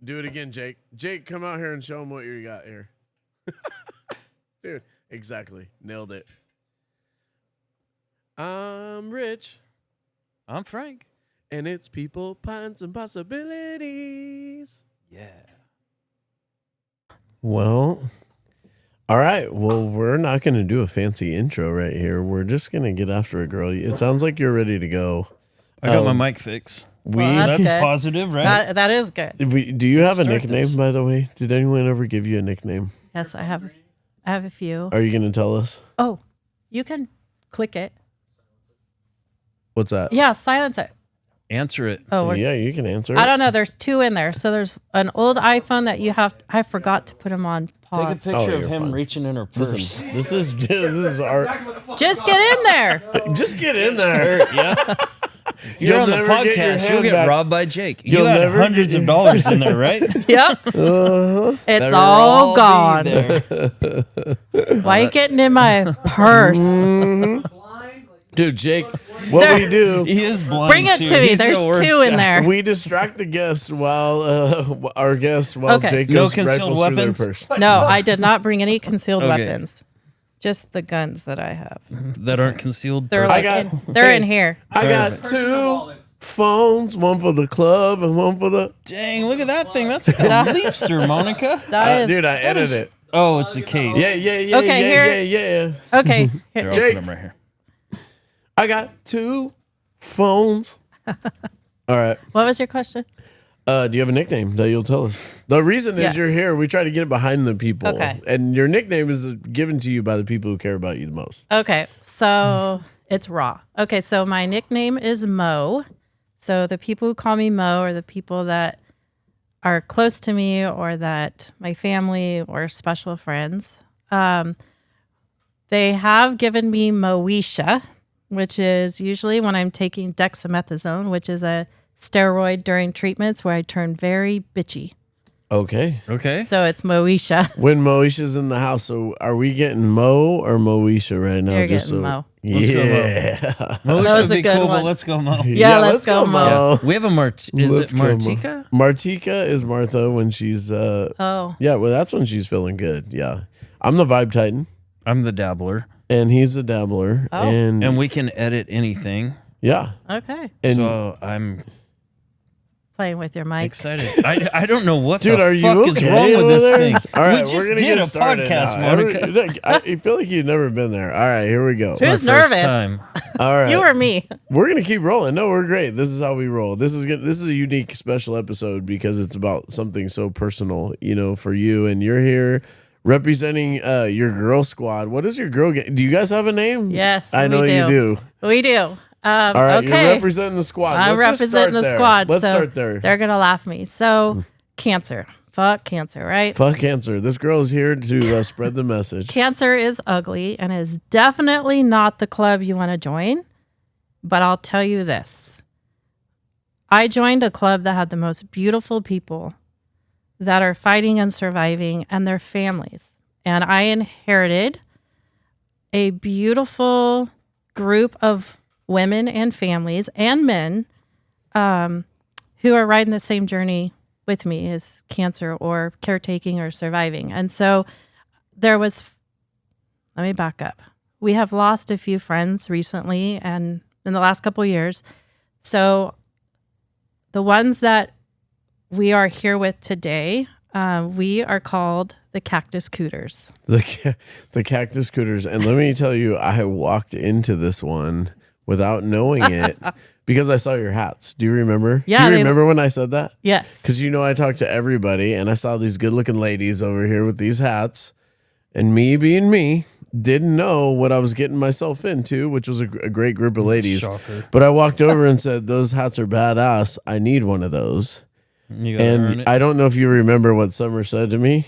Do it again, Jake. Jake, come out here and show them what you got here. Dude, exactly. Nailed it. I'm Rich. I'm Frank. And it's people, pints, and possibilities. Yeah. Well, all right. Well, we're not going to do a fancy intro right here. We're just going to get after it, girl. It sounds like you're ready to go. I got my mic fix. That's good. Positive, right? That is good. Do you have a nickname, by the way? Did anyone ever give you a nickname? Yes, I have a few. Are you going to tell us? Oh, you can click it. What's that? Yeah, silence it. Answer it. Oh, yeah, you can answer it. I don't know. There's two in there. So there's an old iPhone that I forgot to put him on pause. Take a picture of him reaching in her purse. This is our. Just get in there. Just get in there. Yeah. If you're on the podcast, you'll get robbed by Jake. You had hundreds of dollars in there, right? Yep. It's Better all gone. Why are you There. getting in my purse? Dude, Jake, what we do, He is blind. Bring it too. to me. He's the There's worst two in guy. there. we distract the guests while Jake No goes concealed rifles through their weapons? purse. No, I did not bring any concealed Okay. weapons. Just the guns that I have. That aren't concealed. They're Perfect. like they're in here. I got two phones, one for the club and one for the. Dang, look at that thing. That's a leapster, Monica. That is, Dude, I edited it. Oh, it's a case. Yeah. Okay, Yeah. Okay. Here, I'll Jake. put 'em right here. I got two phones. All right. What was your question? Do you have a nickname that you'll tell us? The reason is Yes. you're here. We try to get it behind the people. Okay. And your nickname is given to you by the people who care about you the most. Okay, so it's Raw. Okay, so my nickname is Mo. So the people who call me Mo are the people that are close to me or that my family or special friends. They have given me Moesha, which is usually when I'm taking dexamethasone, which is a steroid during treatments where I turn very bitchy. Okay. Okay. So it's Moesha. When Moesha's in the house, so are we getting Mo or Moesha right now? You're getting Mo. Let's go, Mo. Yeah. Mo That was should a be good cool, one. but let's go, Mo. Yeah, let's go, Mo. We have a Is Let's it go, Mo. Martika? Martika is Martha when she's Oh. yeah, well that's when she's feeling good. Yeah. I'm the Vibe Titan I'm the dabbler. and he's the dabbler. Oh. And We can edit anything. yeah. Okay. And So I'm Playing with your mic. excited. I don't know what dude, the are fuck you is okay wrong with over this there? thing. All right, we just we're gonna did get a started podcast, now. Monica. I feel like you've never been there. All right, here we go. Who's My first nervous? time. All right. You or me? We're gonna keep rolling. No, we're great. This is how we roll. This is good. This is a unique, special episode because it's about something so personal, for you. And you're here representing your girl squad. What is your girl? Do you guys have a name? Yes, I know we do. you do. We do. All right, okay. you're representing the squad. I'm Let's just start representing the there. squad. Let's so start there. They're gonna laugh me. So cancer. Fuck cancer, right? Fuck cancer. This girl is here to spread the message. Cancer is ugly and is definitely not the club you want to join. But I'll tell you this. I joined a club that had the most beautiful people that are fighting and surviving and their families. And I inherited a beautiful group of women and families and men who are riding the same journey with me as cancer or caretaking or surviving. And so let me back up. We have lost a few friends recently and in the last couple of years. So the ones that we are here with today, we are called the Cactus Cooters. The Cactus Cooters. And let me tell you, I walked into this one without knowing it because I saw your hats. Do you remember? Yeah, Do you remember when I said that? Yes. Because I talk to everybody and I saw these good looking ladies over here with these hats. And me being me, didn't know what I was getting myself into, which was a great group of ladies. Shocker. But I walked over and said, those hats are badass. I need one of those. You gotta earn And it. I don't know if you remember what Summer said to me.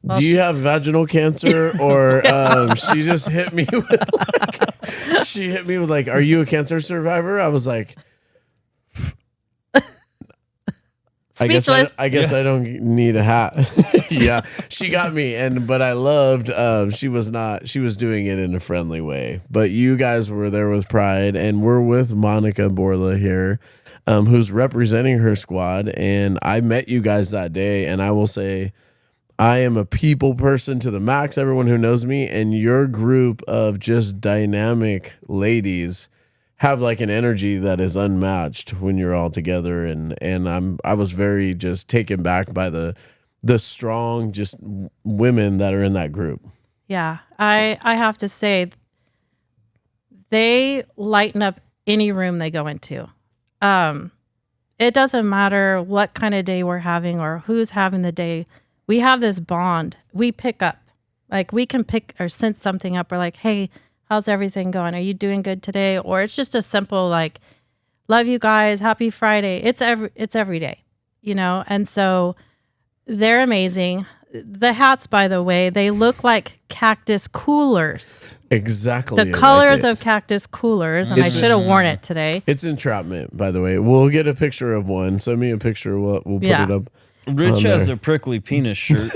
Well, Do you have vaginal cancer? Or she just hit me with are you a cancer survivor? I was like, Speechless. I guess I don't need a hat. Yeah, she got me, but I loved. She was doing it in a friendly way. But you guys were there with pride, and we're with Monica Borla here, who's representing her squad. And I met you guys that day, and I will say, I am a people person to the max. Everyone who knows me, and your group of just dynamic ladies have like an energy that is unmatched when you're all together, and I was very just taken back by the strong just women that are in that group. Yeah, I have to say, they lighten up any room they go into. It doesn't matter what kind of day we're having or who's having the day. We have this bond. We pick up, like we can pick or sense something up. We're like, hey, how's everything going? Are you doing good today? Or it's just a simple like, love you guys, happy Friday. It's every day, you know? And so they're amazing. The hats, by the way, they look like cactus coolers. Exactly. The colors of cactus coolers. And I should have worn it today. It's entrapment, by the way. We'll get a picture of one. Send me a picture. We'll put it up. Rich has a prickly penis shirt.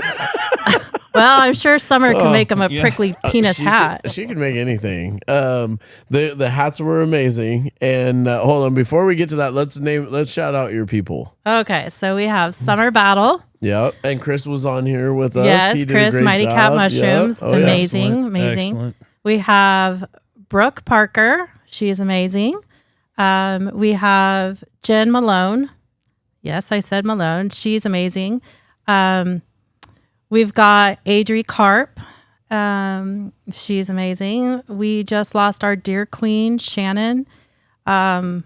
Well, I'm sure Summer can make him a prickly penis hat. She can make anything. The hats were amazing. And hold on, before we get to that, let's shout out your people. Okay, so we have Summer Battle. Yep, and Chris was on here with us. Yes, he did Chris, a great Mighty job. Cat Mushrooms, Yep. amazing. Excellent. We have Brooke Parker. She's amazing. We have Jen Malone. Yes, I said Malone. She's amazing. We've got Adri Karp. She's amazing. We just lost our dear queen, Shannon, a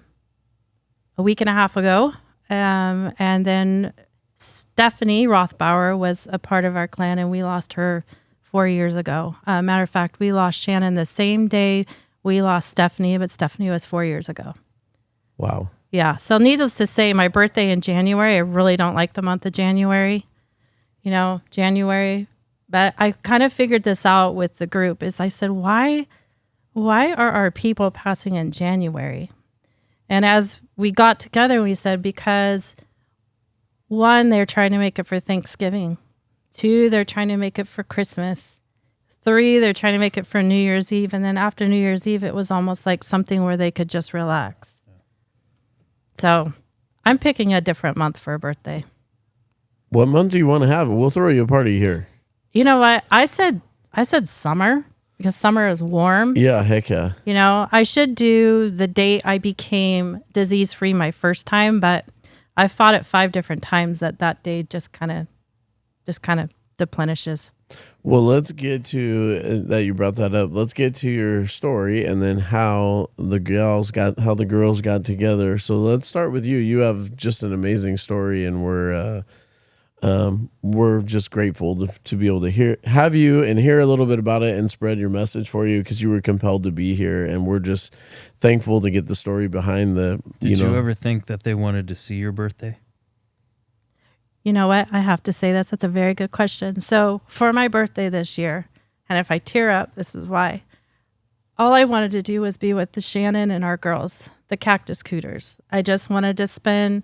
week and a half ago. And then Stephanie Rothbauer was a part of our clan, and we lost her 4 years ago. Matter of fact, we lost Shannon the same day we lost Stephanie, but Stephanie was 4 years ago. Wow. Yeah. So needless to say, my birthday in January, I really don't like the month of January. You know, January. But I kind of figured this out with the group is I said, why are our people passing in January? And as we got together, we said, because 1, they're trying to make it for Thanksgiving. 2, they're trying to make it for Christmas. 3, they're trying to make it for New Year's Eve. And then after New Year's Eve, it was almost like something where they could just relax. So I'm picking a different month for a birthday. What month do you want to have? We'll throw you a party here. You know what? I said summer because summer is warm. Yeah, heck yeah. You know, I should do the date I became disease-free my first time, but I fought it 5 different times that day just kind of deplenishes. Well, let's get to that. You brought that up. Let's get to your story and then how the girls got together. So let's start with you. You have just an amazing story, and we're just grateful to be able to have you and hear a little bit about it and spread your message for you because you were compelled to be here, and we're just thankful to get the story behind the. Did you ever think that they wanted to see your birthday? You know what? I have to say that's a very good question. So for my birthday this year, and if I tear up, this is why. All I wanted to do was be with the Shannon and our girls, the Cactus Cooters. I just wanted to spend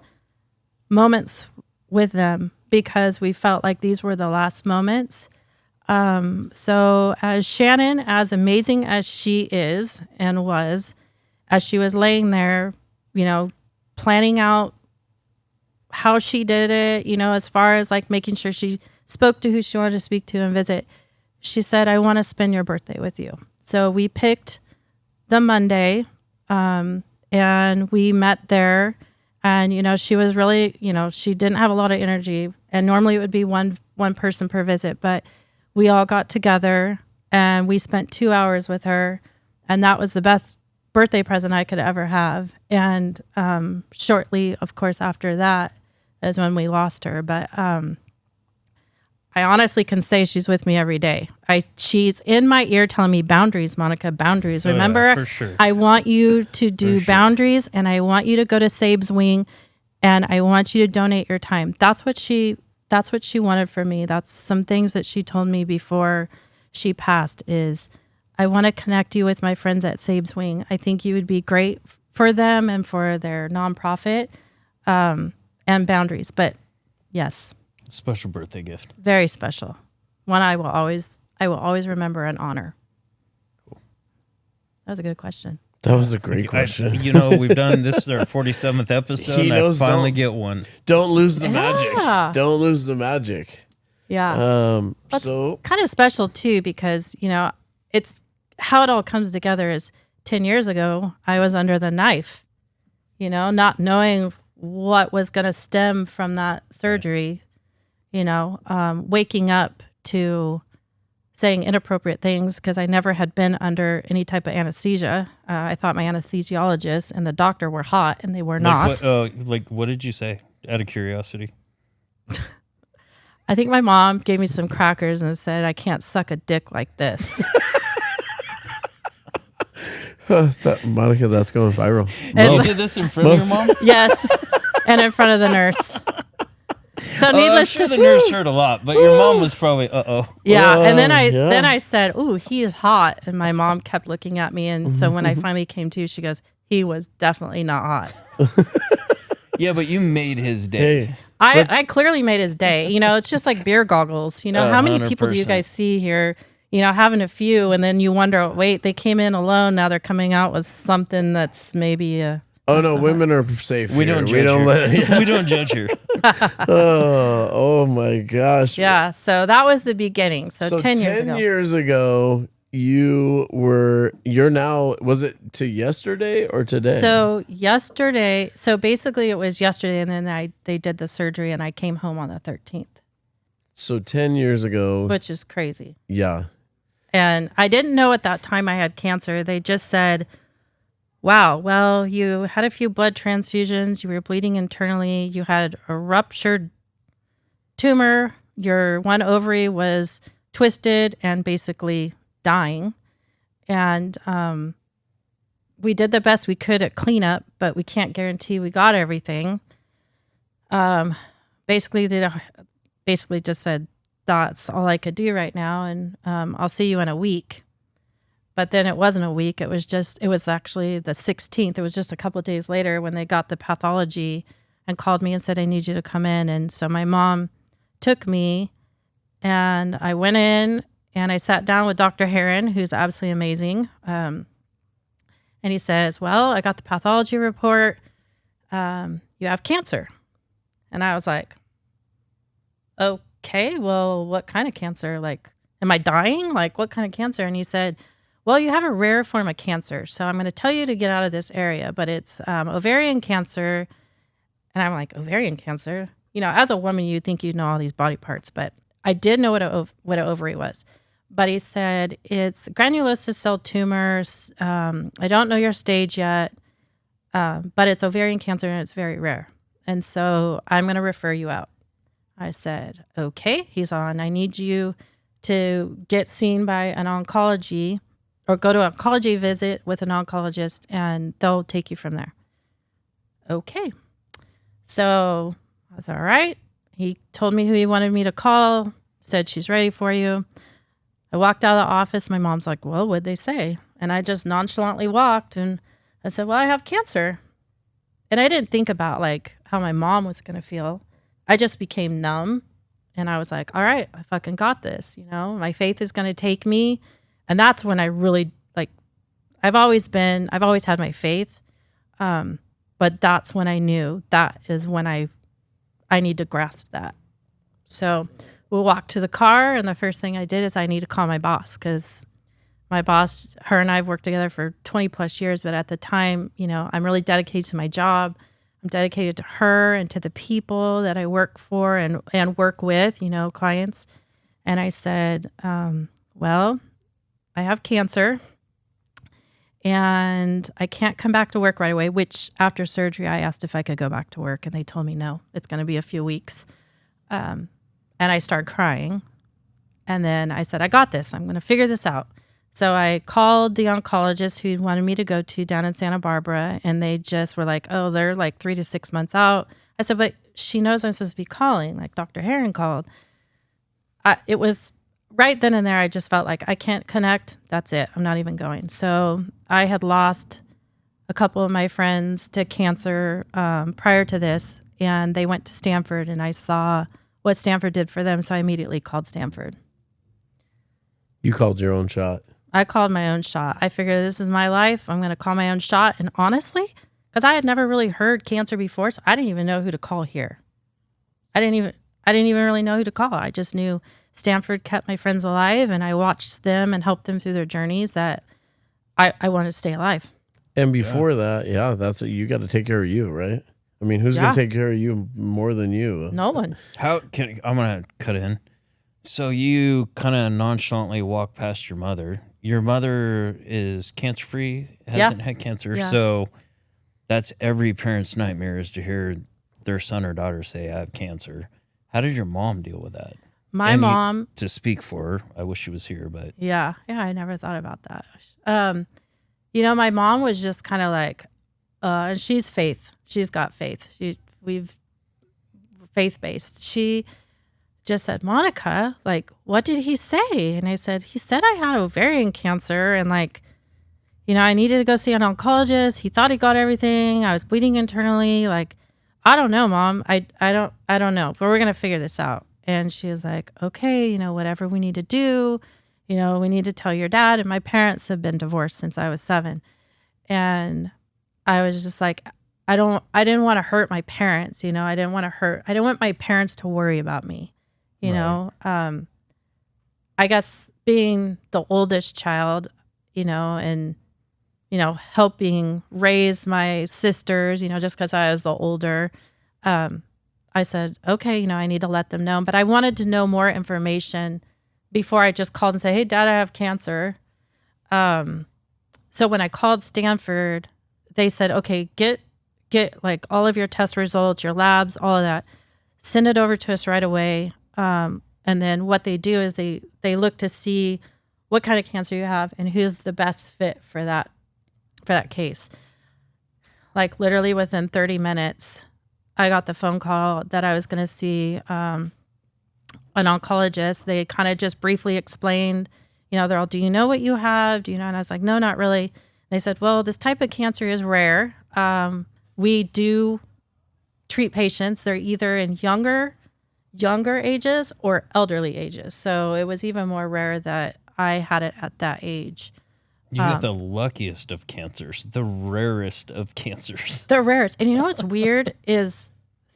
moments with them because we felt like these were the last moments. So as Shannon, as amazing as she is and was, as she was laying there, you know, planning out how she did it, you know, as far as like making sure she spoke to who she wanted to speak to and visit, she said, I want to spend your birthday with you. So we picked the Monday and we met there. And, you know, she was really, you know, she didn't have a lot of energy. And normally it would be one person per visit. But we all got together and we spent 2 hours with her. And that was the best birthday present I could ever have. And shortly, of course, after that is when we lost her. But I honestly can say she's with me every day. She's in my ear telling me boundaries, Monica, boundaries. Remember, for sure. I want you to do boundaries, and I want you to go to Sabe's Wing, and I want you to donate your time. That's what she wanted for me. That's some things that she told me before she passed is, I want to connect you with my friends at Sabe's Wing. I think you would be great for them and for their nonprofit and boundaries. But Yes. Special birthday gift. Very special. One I will always remember and honor. Cool. That was a good question. That was a great question. We've done this is our 47th episode. And I finally get one. Don't lose the magic. Don't lose the magic. Yeah. That's so kind of special too, because it's how it all comes together is 10 years ago, I was under the knife, not knowing what was going to stem from that surgery, waking up to saying inappropriate things because I never had been under any type of anesthesia. I thought my anesthesiologist and the doctor were hot, and they were not. What did you say, out of curiosity? I think my mom gave me some crackers and said, I can't suck a dick like this. Monica, that's going viral. You did this in front of your mom? Yes, and in front of the nurse. So needless to say, the nurse heard a lot, but your mom was probably Yeah, and then I said, "Ooh, he is hot," and my mom kept looking at me, and so when I finally came to, she goes, "He was definitely not hot." Yeah, but you made his day. Hey, I clearly made his day. It's just like beer goggles. How many people do you guys see here? Having a few, and then you wonder, wait, they came in alone. Now they're coming out with something that's maybe a. Oh no, women are safe. We don't judge her. We don't judge her. Oh my gosh. Yeah, so that was the beginning. So 10 years ago. 10 years ago, you're now, was it to yesterday or today? So yesterday, basically it was yesterday, and then they did the surgery, and I came home on the 13th. So 10 years ago. Which is crazy. Yeah. And I didn't know at that time I had cancer. They just said, wow, well, you had a few blood transfusions, you were bleeding internally, you had a ruptured tumor, your one ovary was twisted and basically dying. And we did the best we could at cleanup, but we can't guarantee we got everything. Basically just said, that's all I could do right now, and I'll see you in a week. But then it wasn't a week. It was actually the 16th. It was just a couple of days later when they got the pathology and called me and said, I need you to come in. And so my mom took me, and I went in and I sat down with Dr. Heron, who's absolutely amazing. And he says, well, I got the pathology report. You have cancer. And I was like, okay, well, what kind of cancer? Like, am I dying? Like, what kind of cancer? And he said, well, you have a rare form of cancer, so I'm going to tell you to get out of this area, but it's ovarian cancer. And I'm like, ovarian cancer? As a woman, you'd think you'd know all these body parts, but I did know what an ovary was. But he said, it's granulosa cell tumors. I don't know your stage yet, but it's ovarian cancer and it's very rare. And so I'm going to refer you out. I said, okay. He's on, I need you to get seen by an oncology or go to an oncology visit with an oncologist, and they'll take you from there. Okay. So I was all right. He told me who he wanted me to call, said she's ready for you. I walked out of the office. My mom's like, well, what'd they say? And I just nonchalantly walked, and I said, well, I have cancer. And I didn't think about like how my mom was going to feel. I just became numb, and I was like, all right, I fucking got this. My faith is going to take me. And that's when I really, I've always had my faith. But that's when I knew that is when I need to grasp that. So we'll walk to the car, and the first thing I did is I need to call my boss, because my boss, her and I have worked together for 20 plus years. But at the time, I'm really dedicated to my job. I'm dedicated to her and to the people that I work for and work with, clients. And I said, well, I have cancer and I can't come back to work right away, which after surgery, I asked if I could go back to work, and they told me no, it's going to be a few weeks. And I started crying. And then I said, I got this. I'm going to figure this out. So I called the oncologist who wanted me to go to down in Santa Barbara, and they just were like, oh, they're like 3 to 6 months out. I said, but she knows I'm supposed to be calling, like Dr. Heron called. It was right then and there, I just felt like I can't connect. That's it. I'm not even going. So I had lost a couple of my friends to cancer prior to this, and they went to Stanford, and I saw what Stanford did for them. So I immediately called Stanford. You called your own shot. I called my own shot. I figured this is my life. I'm going to call my own shot. And honestly, because I had never really heard cancer before, so I didn't even know who to call here. I didn't even really know who to call. I just knew Stanford kept my friends alive, and I watched them and helped them through their journeys that I wanted to stay alive. And before that, that's you got to take care of you, right? I mean, who's going to take care of you more than you? No one. I'm going to cut in. So you kind of nonchalantly walk past your mother. Your mother is cancer-free, hasn't had cancer. Yeah. So that's every parent's nightmare, is to hear their son or daughter say, I have cancer. How did your mom deal with that? My mom... to speak for her, I wish she was here, but... Yeah, I never thought about that. My mom was just kind of like, and she's faith. She's got faith. We've faith-based. She just said, Monica, like, what did he say? And I said, he said I had ovarian cancer, and like, I needed to go see an oncologist. He thought he got everything. I was bleeding internally. Like, I don't know, Mom. I don't know, but we're gonna figure this out. And she was like, okay, whatever we need to do, we need to tell your dad. And my parents have been divorced since I was 7, and I was just like, I didn't want to hurt my parents. I didn't want my parents to worry about me. I guess being the oldest child, and, helping raise my sisters, just because I was the older, I said, okay, I need to let them know. But I wanted to know more information before I just called and say, hey, Dad, I have cancer. So when I called Stanford, they said, okay, get like all of your test results, your labs, all of that, send it over to us right away. And then what they do is they look to see what kind of cancer you have and who's the best fit for that case. Like literally within 30 minutes, I got the phone call that I was going to see an oncologist. They kind of just briefly explained, they're all, do you know what you have? Do you know? And I was like, no, not really. They said, well, this type of cancer is rare. We do treat patients. They're either in younger ages or elderly ages. So it was even more rare that I had it at that age. You got the luckiest of cancers, the rarest of cancers. The rarest. And what's weird is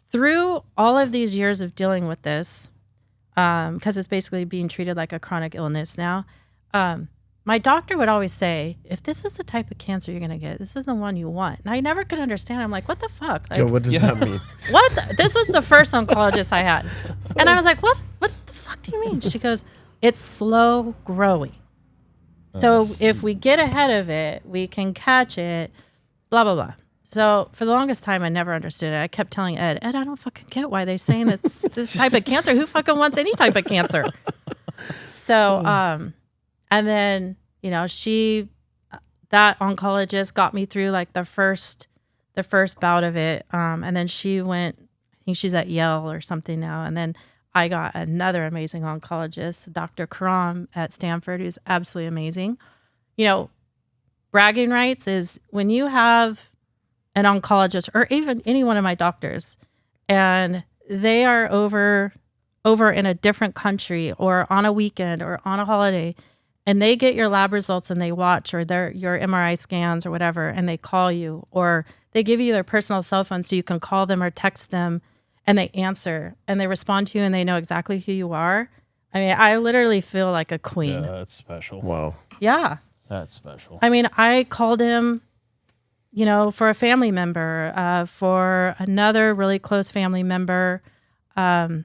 through all of these years of dealing with this, because it's basically being treated like a chronic illness now, my doctor would always say, if this is the type of cancer you're going to get, this is the one you want. And I never could understand. I'm like, what the fuck? Like, what does that mean? This was the first oncologist I had. And I was like, what the fuck do you mean? She goes, it's slow growing. So if we get ahead of it, we can catch it, blah, blah, blah. So for the longest time, I never understood it. I kept telling Ed, I don't fucking get why they're saying that's this type of cancer. Who fucking wants any type of cancer? So, and then, that oncologist got me through like the first bout of it. And then she went, I think she's at Yale or something now. And then I got another amazing oncologist, Dr. Karam at Stanford, who's absolutely amazing. Bragging rights is when you have an oncologist or even any one of my doctors and they are over in a different country or on a weekend or on a holiday, and they get your lab results and they watch or your MRI scans or whatever, and they call you or they give you their personal cell phone so you can call them or text them, and they answer and they respond to you and they know exactly who you are. I mean, I literally feel like a queen. Yeah, that's special. Wow. Yeah. That's special. I mean, I called him, for a family member, for another really close family member, for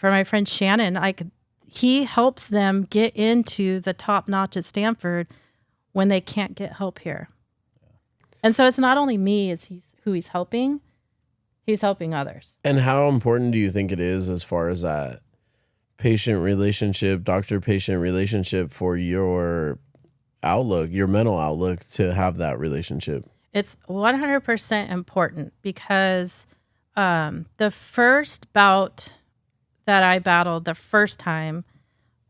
my friend Shannon. He helps them get into the top notch at Stanford when they can't get help here. And so it's not only me, it's who he's helping others. And how important do you think it is as far as that patient relationship, doctor-patient relationship for your outlook, your mental outlook, to have that relationship? It's 100% important because the first bout that I battled the first time,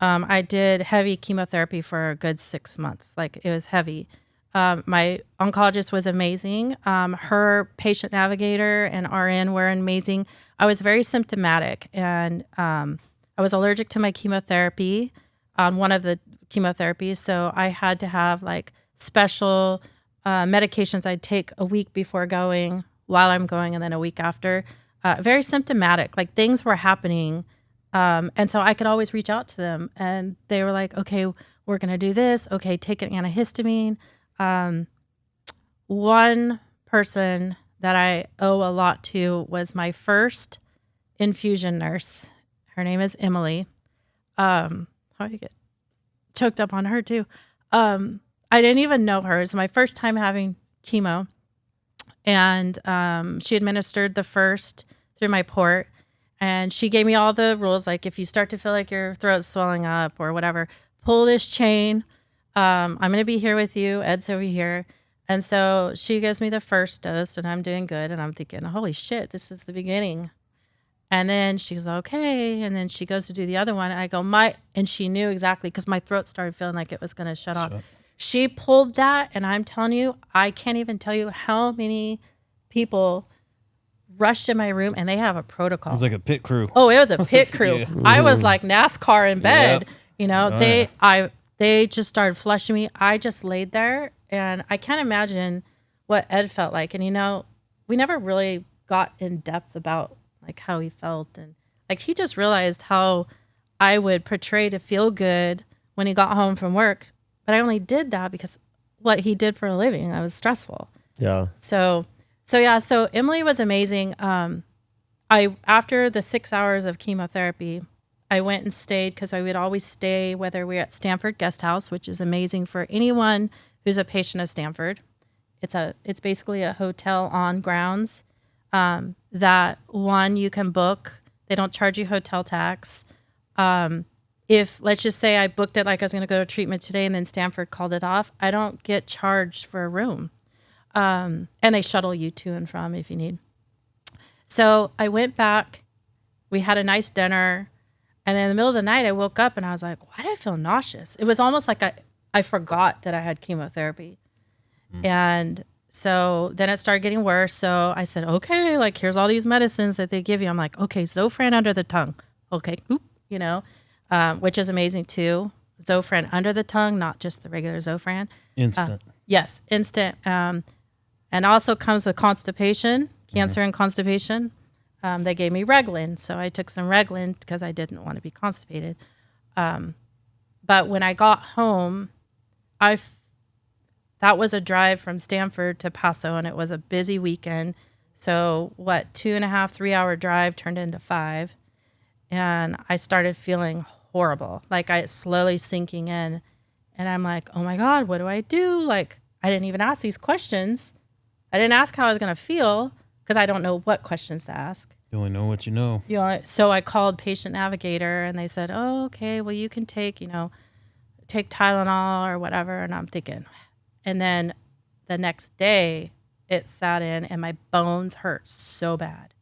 I did heavy chemotherapy for a good 6 months. Like, it was heavy. My oncologist was amazing. Her patient navigator and RN were amazing. I was very symptomatic, and I was allergic to my chemotherapy on one of the chemotherapies. So I had to have like special medications I'd take a week before going, while I'm going, and then a week after. Very symptomatic, like things were happening. And so I could always reach out to them, and they were like, okay, we're going to do this. Okay, take an antihistamine. One person that I owe a lot to was my first infusion nurse. Her name is Emily. How did I get choked up on her too? I didn't even know her. It was my first time having chemo. And she administered the first through my port. And she gave me all the rules, like if you start to feel like your throat's swelling up or whatever, pull this chain. I'm going to be here with you. Ed's over here. And so she gives me the first dose, and I'm doing good. And I'm thinking, holy shit, this is the beginning. And then she's okay. And then she goes to do the other one. And I go, and she knew exactly, because my throat started feeling like it was going to shut off. She pulled that. And I'm telling you, I can't even tell you how many people rushed in my room, and they have a protocol. It was like a pit crew. Oh, it was a pit crew. Yeah. I was like NASCAR in bed. Yep. You know, they just started flushing me. I just laid there, and I can't imagine what Ed felt like. And, you know, we never really got in depth about like how he felt. And like, he just realized how I would portray to feel good when he got home from work. But I only did that because what he did for a living. I was stressful. Yeah. So Emily was amazing. After the 6 hours of chemotherapy, I went and stayed, because I would always stay whether we're at Stanford Guest House, which is amazing for anyone who's a patient of Stanford. It's basically a hotel on grounds that one you can book. They don't charge you hotel tax. If let's just say I booked it like I was going to go to treatment today, and then Stanford called it off, I don't get charged for a room. And they shuttle you to and from if you need. So I went back. We had a nice dinner. And then in the middle of the night, I woke up and I was like, why do I feel nauseous? It was almost like I forgot that I had chemotherapy. And so then it started getting worse. So I said, okay, like here's all these medicines that they give you. I'm like, okay, Zofran under the tongue. Okay, you know, which is amazing too. Zofran under the tongue, not just the regular Zofran. Instant. Yes, instant. And also comes with constipation, cancer and constipation. They gave me Reglan, so I took some Reglan because I didn't want to be constipated. But when I got home, that was a drive from Stanford to Paso, and it was a busy weekend. So 2.5, 3 hour drive turned into 5. And I started feeling horrible, like I slowly sinking in. And I'm like, oh my God, what do I do? Like, I didn't even ask these questions. I didn't ask how I was going to feel, because I don't know what questions to ask. You only know what you know. So I called Patient Navigator, and they said, oh, okay, well, you can take Tylenol or whatever. And I'm thinking, and then the next day it sat in, and my bones hurt so bad.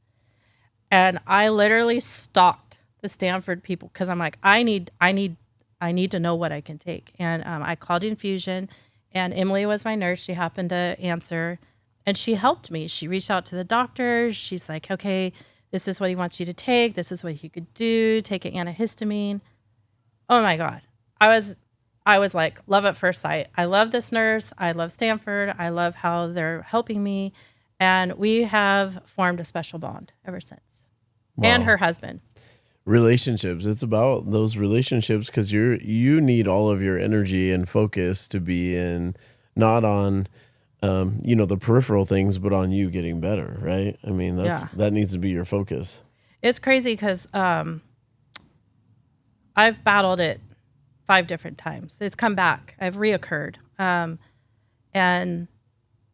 And I literally stalked the Stanford people, because I'm like, I need to know what I can take. And I called Infusion, and Emily was my nurse. She happened to answer, and she helped me. She reached out to the doctors. She's like, okay, this is what he wants you to take. This is what you could do. Take an antihistamine. Oh my God. I was like, love at first sight. I love this nurse. I love Stanford. I love how they're helping me. And we have formed a special bond ever since. Wow. And her husband. Relationships. It's about those relationships, because you need all of your energy and focus to be in, not on the peripheral things, but on you getting better, right? I mean, that needs to be your focus. It's crazy because I've battled it 5 different times. It's come back. I've reoccurred. And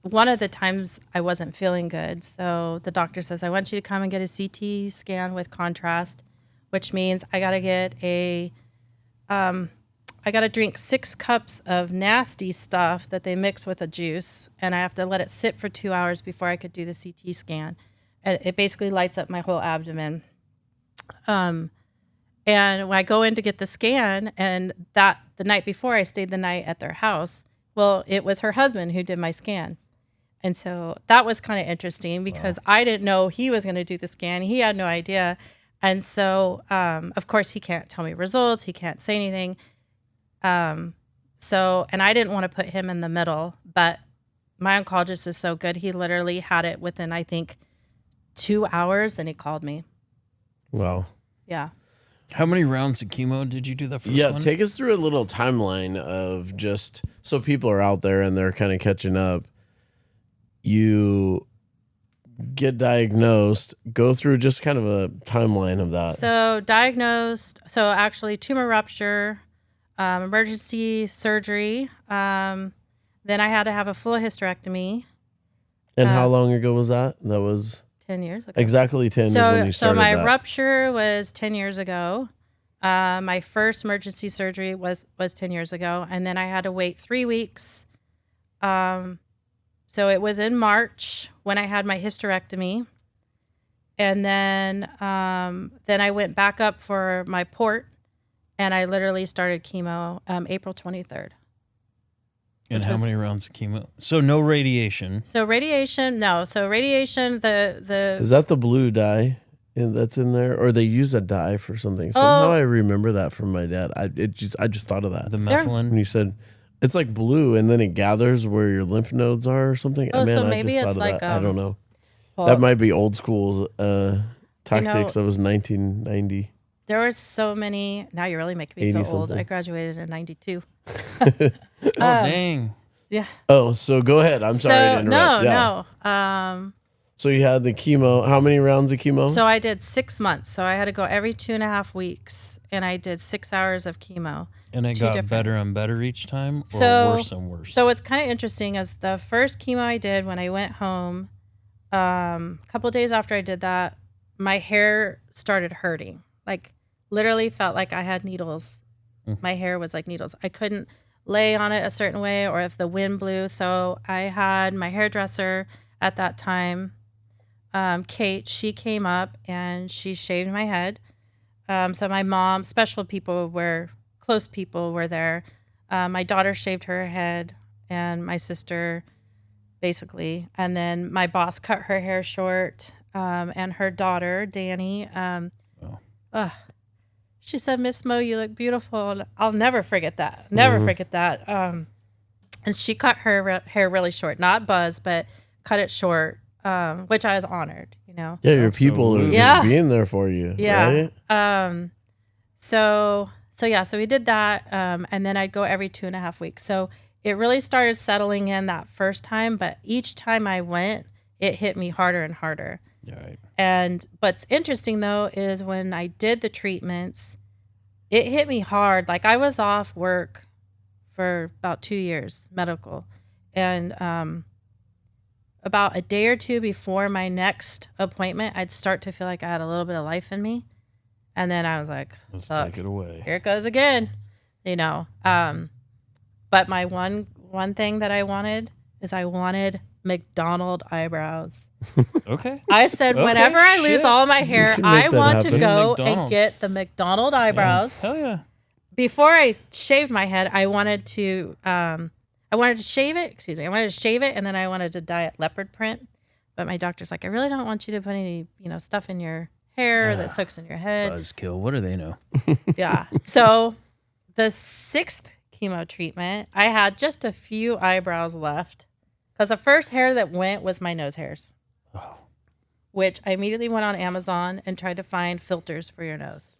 one of the times I wasn't feeling good. So the doctor says, I want you to come and get a CT scan with contrast, which means I got to get I got to drink 6 cups of nasty stuff that they mix with a juice, and I have to let it sit for 2 hours before I could do the CT scan. And it basically lights up my whole abdomen. And when I go in to get the scan, and the night before I stayed the night at their house, Well, it was her husband who did my scan. And so that was kind of interesting because I didn't know he was going to do the scan. He had no idea. And so, of course, he can't tell me results. He can't say anything. And I didn't want to put him in the middle, but my oncologist is so good. He literally had it within, I think, 2 hours, and he called me. Wow. Yeah. How many rounds of chemo did you do the first one? Yeah, take us through a little timeline of just so people are out there and they're kind of catching up. You get diagnosed, go through just kind of a timeline of that. So diagnosed, so actually tumor rupture, emergency surgery. Then I had to have a full hysterectomy. And how long ago was that? That was 10 years ago. Exactly 10 is when you started So my that. rupture was 10 years ago. My first emergency surgery was 10 years ago. And then I had to wait 3 weeks. So it was in March when I had my hysterectomy. And then I went back up for my port, and I literally started chemo April 23rd. And how many rounds of chemo? So no radiation. So radiation, no. So radiation, the Is that the blue dye that's in there? Or they use a dye for something? Somehow I remember that from my dad. I just thought of that. The methylene. When you said it's like blue and then it gathers where your lymph nodes are or something. Oh, so I maybe just it's thought of like, that. I don't know. well, That might be old school tactics. That was 1990. there were so many. Now you're really making me feel old. something. I graduated in 92. Dang. Yeah. Oh, so go ahead. I'm sorry to interrupt. No. So you had the chemo. How many rounds of chemo? So I did 6 months. So I had to go every 2.5 weeks, and I did 6 hours of chemo. And it got better and better each time, or worse and worse? So what's kind of interesting is the first chemo I did when I went home, a couple of days after I did that, my hair started hurting. Like literally felt like I had needles. My hair was like needles. I couldn't lay on it a certain way or if the wind blew. So I had my hairdresser at that time, Kate, she came up and she shaved my head. So my mom, close people were there. My daughter shaved her head and my sister basically. And then my boss cut her hair short and her daughter, Danny. She said, "Miss Mo, you look beautiful." I'll never forget that. Never forget that. And she cut her hair really short, not buzz, but cut it short, which I was honored, you know. Yeah, your people are just being there for you. Yeah. Right? So we did that, and then I'd go every 2.5 weeks. So it really started settling in that first time, but each time I went, it hit me harder and harder. Right. And what's interesting though is when I did the treatments, it hit me hard. Like I was off work for about 2 years, medical, and about a day or two before my next appointment, I'd start to feel like I had a little bit of life in me. And then I was like, let's take it away. Here it goes again, you know. But my one thing that I wanted is I wanted McDonald eyebrows. Okay. I said, whenever I lose all my hair, I want to go McDonald's. and get the McDonald eyebrows. Yeah. Hell yeah. Before I shaved my head, I wanted to shave it. I wanted to shave it, and then I wanted to dye it leopard print. But my doctor's like, I really don't want you to put any, stuff in your hair that soaks in your head. Buzzkill. What do they know? Yeah. So the 6th chemo treatment, I had just a few eyebrows left because the first hair that went was my nose hairs, which I immediately went on Amazon and tried to find filters for your nose.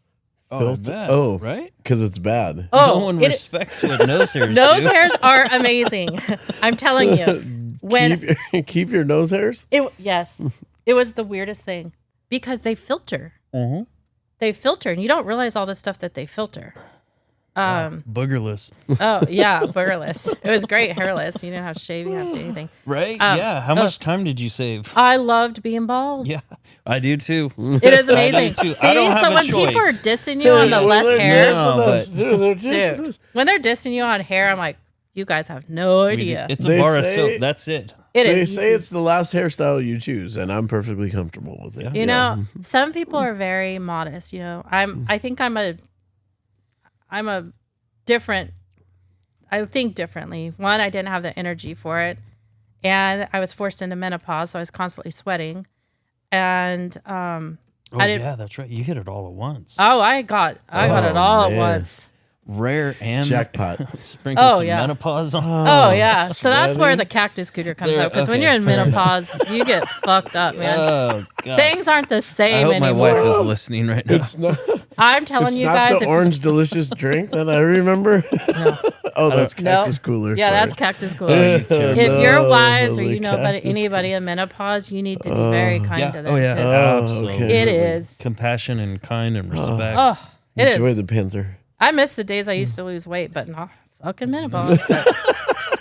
Oh, I bet, right? Because it's bad. No one respects what nose hairs Nose do. hairs are amazing. I'm telling you. Keep your nose hairs? Yes. It was the weirdest thing because they filter. Mm-hmm. They filter, and you don't realize all the stuff that they filter. Boogerless. Oh, yeah, boogerless. It was great, hairless. You didn't have to shave, you didn't have to do anything. Right? Yeah. How much time did you save? I loved being bald. Yeah, I do too. It is amazing. I do too. See, I don't have so a when choice. people are dissing you on the less hair, Dude, when they're dissing you on hair, I'm like, you guys have no idea. It's a They bar of say- soap. That's it. They say it's the last hairstyle you choose, and I'm perfectly comfortable with it. You know, some people are very modest. You know, I think I'm a different. I think differently. One, I didn't have the energy for it, and I was forced into menopause, so I was constantly sweating, and yeah, that's right. You hit it all at once. I got it all at once. Rare and jackpot. Sprinkle some menopause on. Oh yeah, so that's where the Cactus Cooter comes up, because when you're in menopause, you get fucked up, man. Oh God. Things aren't the same I hope anymore. my wife is listening right now. It's not. I'm telling It's you not guys, the orange delicious drink that I remember. Oh, that's Cactus Cooler. Yeah, sorry. that's Cactus Cooler. If your wives or holy you know anybody in menopause, you need to be very kind to them. because Absolutely. It is. Compassion and kind and respect. Oh, it Enjoy is. the Panther. I miss the days I used to lose weight, but not fucking menopause. But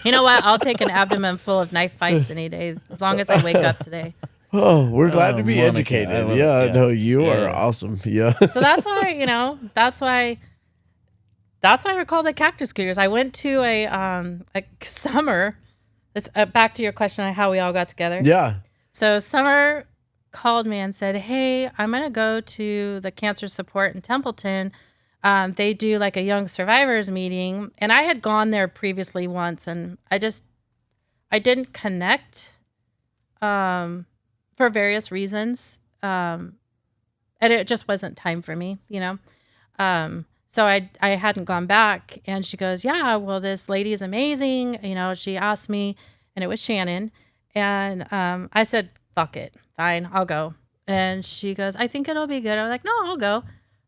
you know what? I'll take an abdomen full of knife fights any day, as long as I wake up today. Oh, we're glad to be Monica, educated. Yeah, no, you are awesome. Yeah. So that's why, that's why we're called the Cactus Cooters. I went to a summer. This, back to your question on how we all got together. Yeah. So Summer called me and said, "Hey, I'm gonna go to the cancer support in Templeton. They do like a young survivors meeting, and I had gone there previously once, and I didn't connect for various reasons, and it just wasn't time for me, So I hadn't gone back, and she goes, "Yeah, well, this lady is amazing." She asked me, and it was Shannon, and I said, "Fuck it, fine, I'll go." And she goes, "I think it'll be good." I was like, "No, I'll go."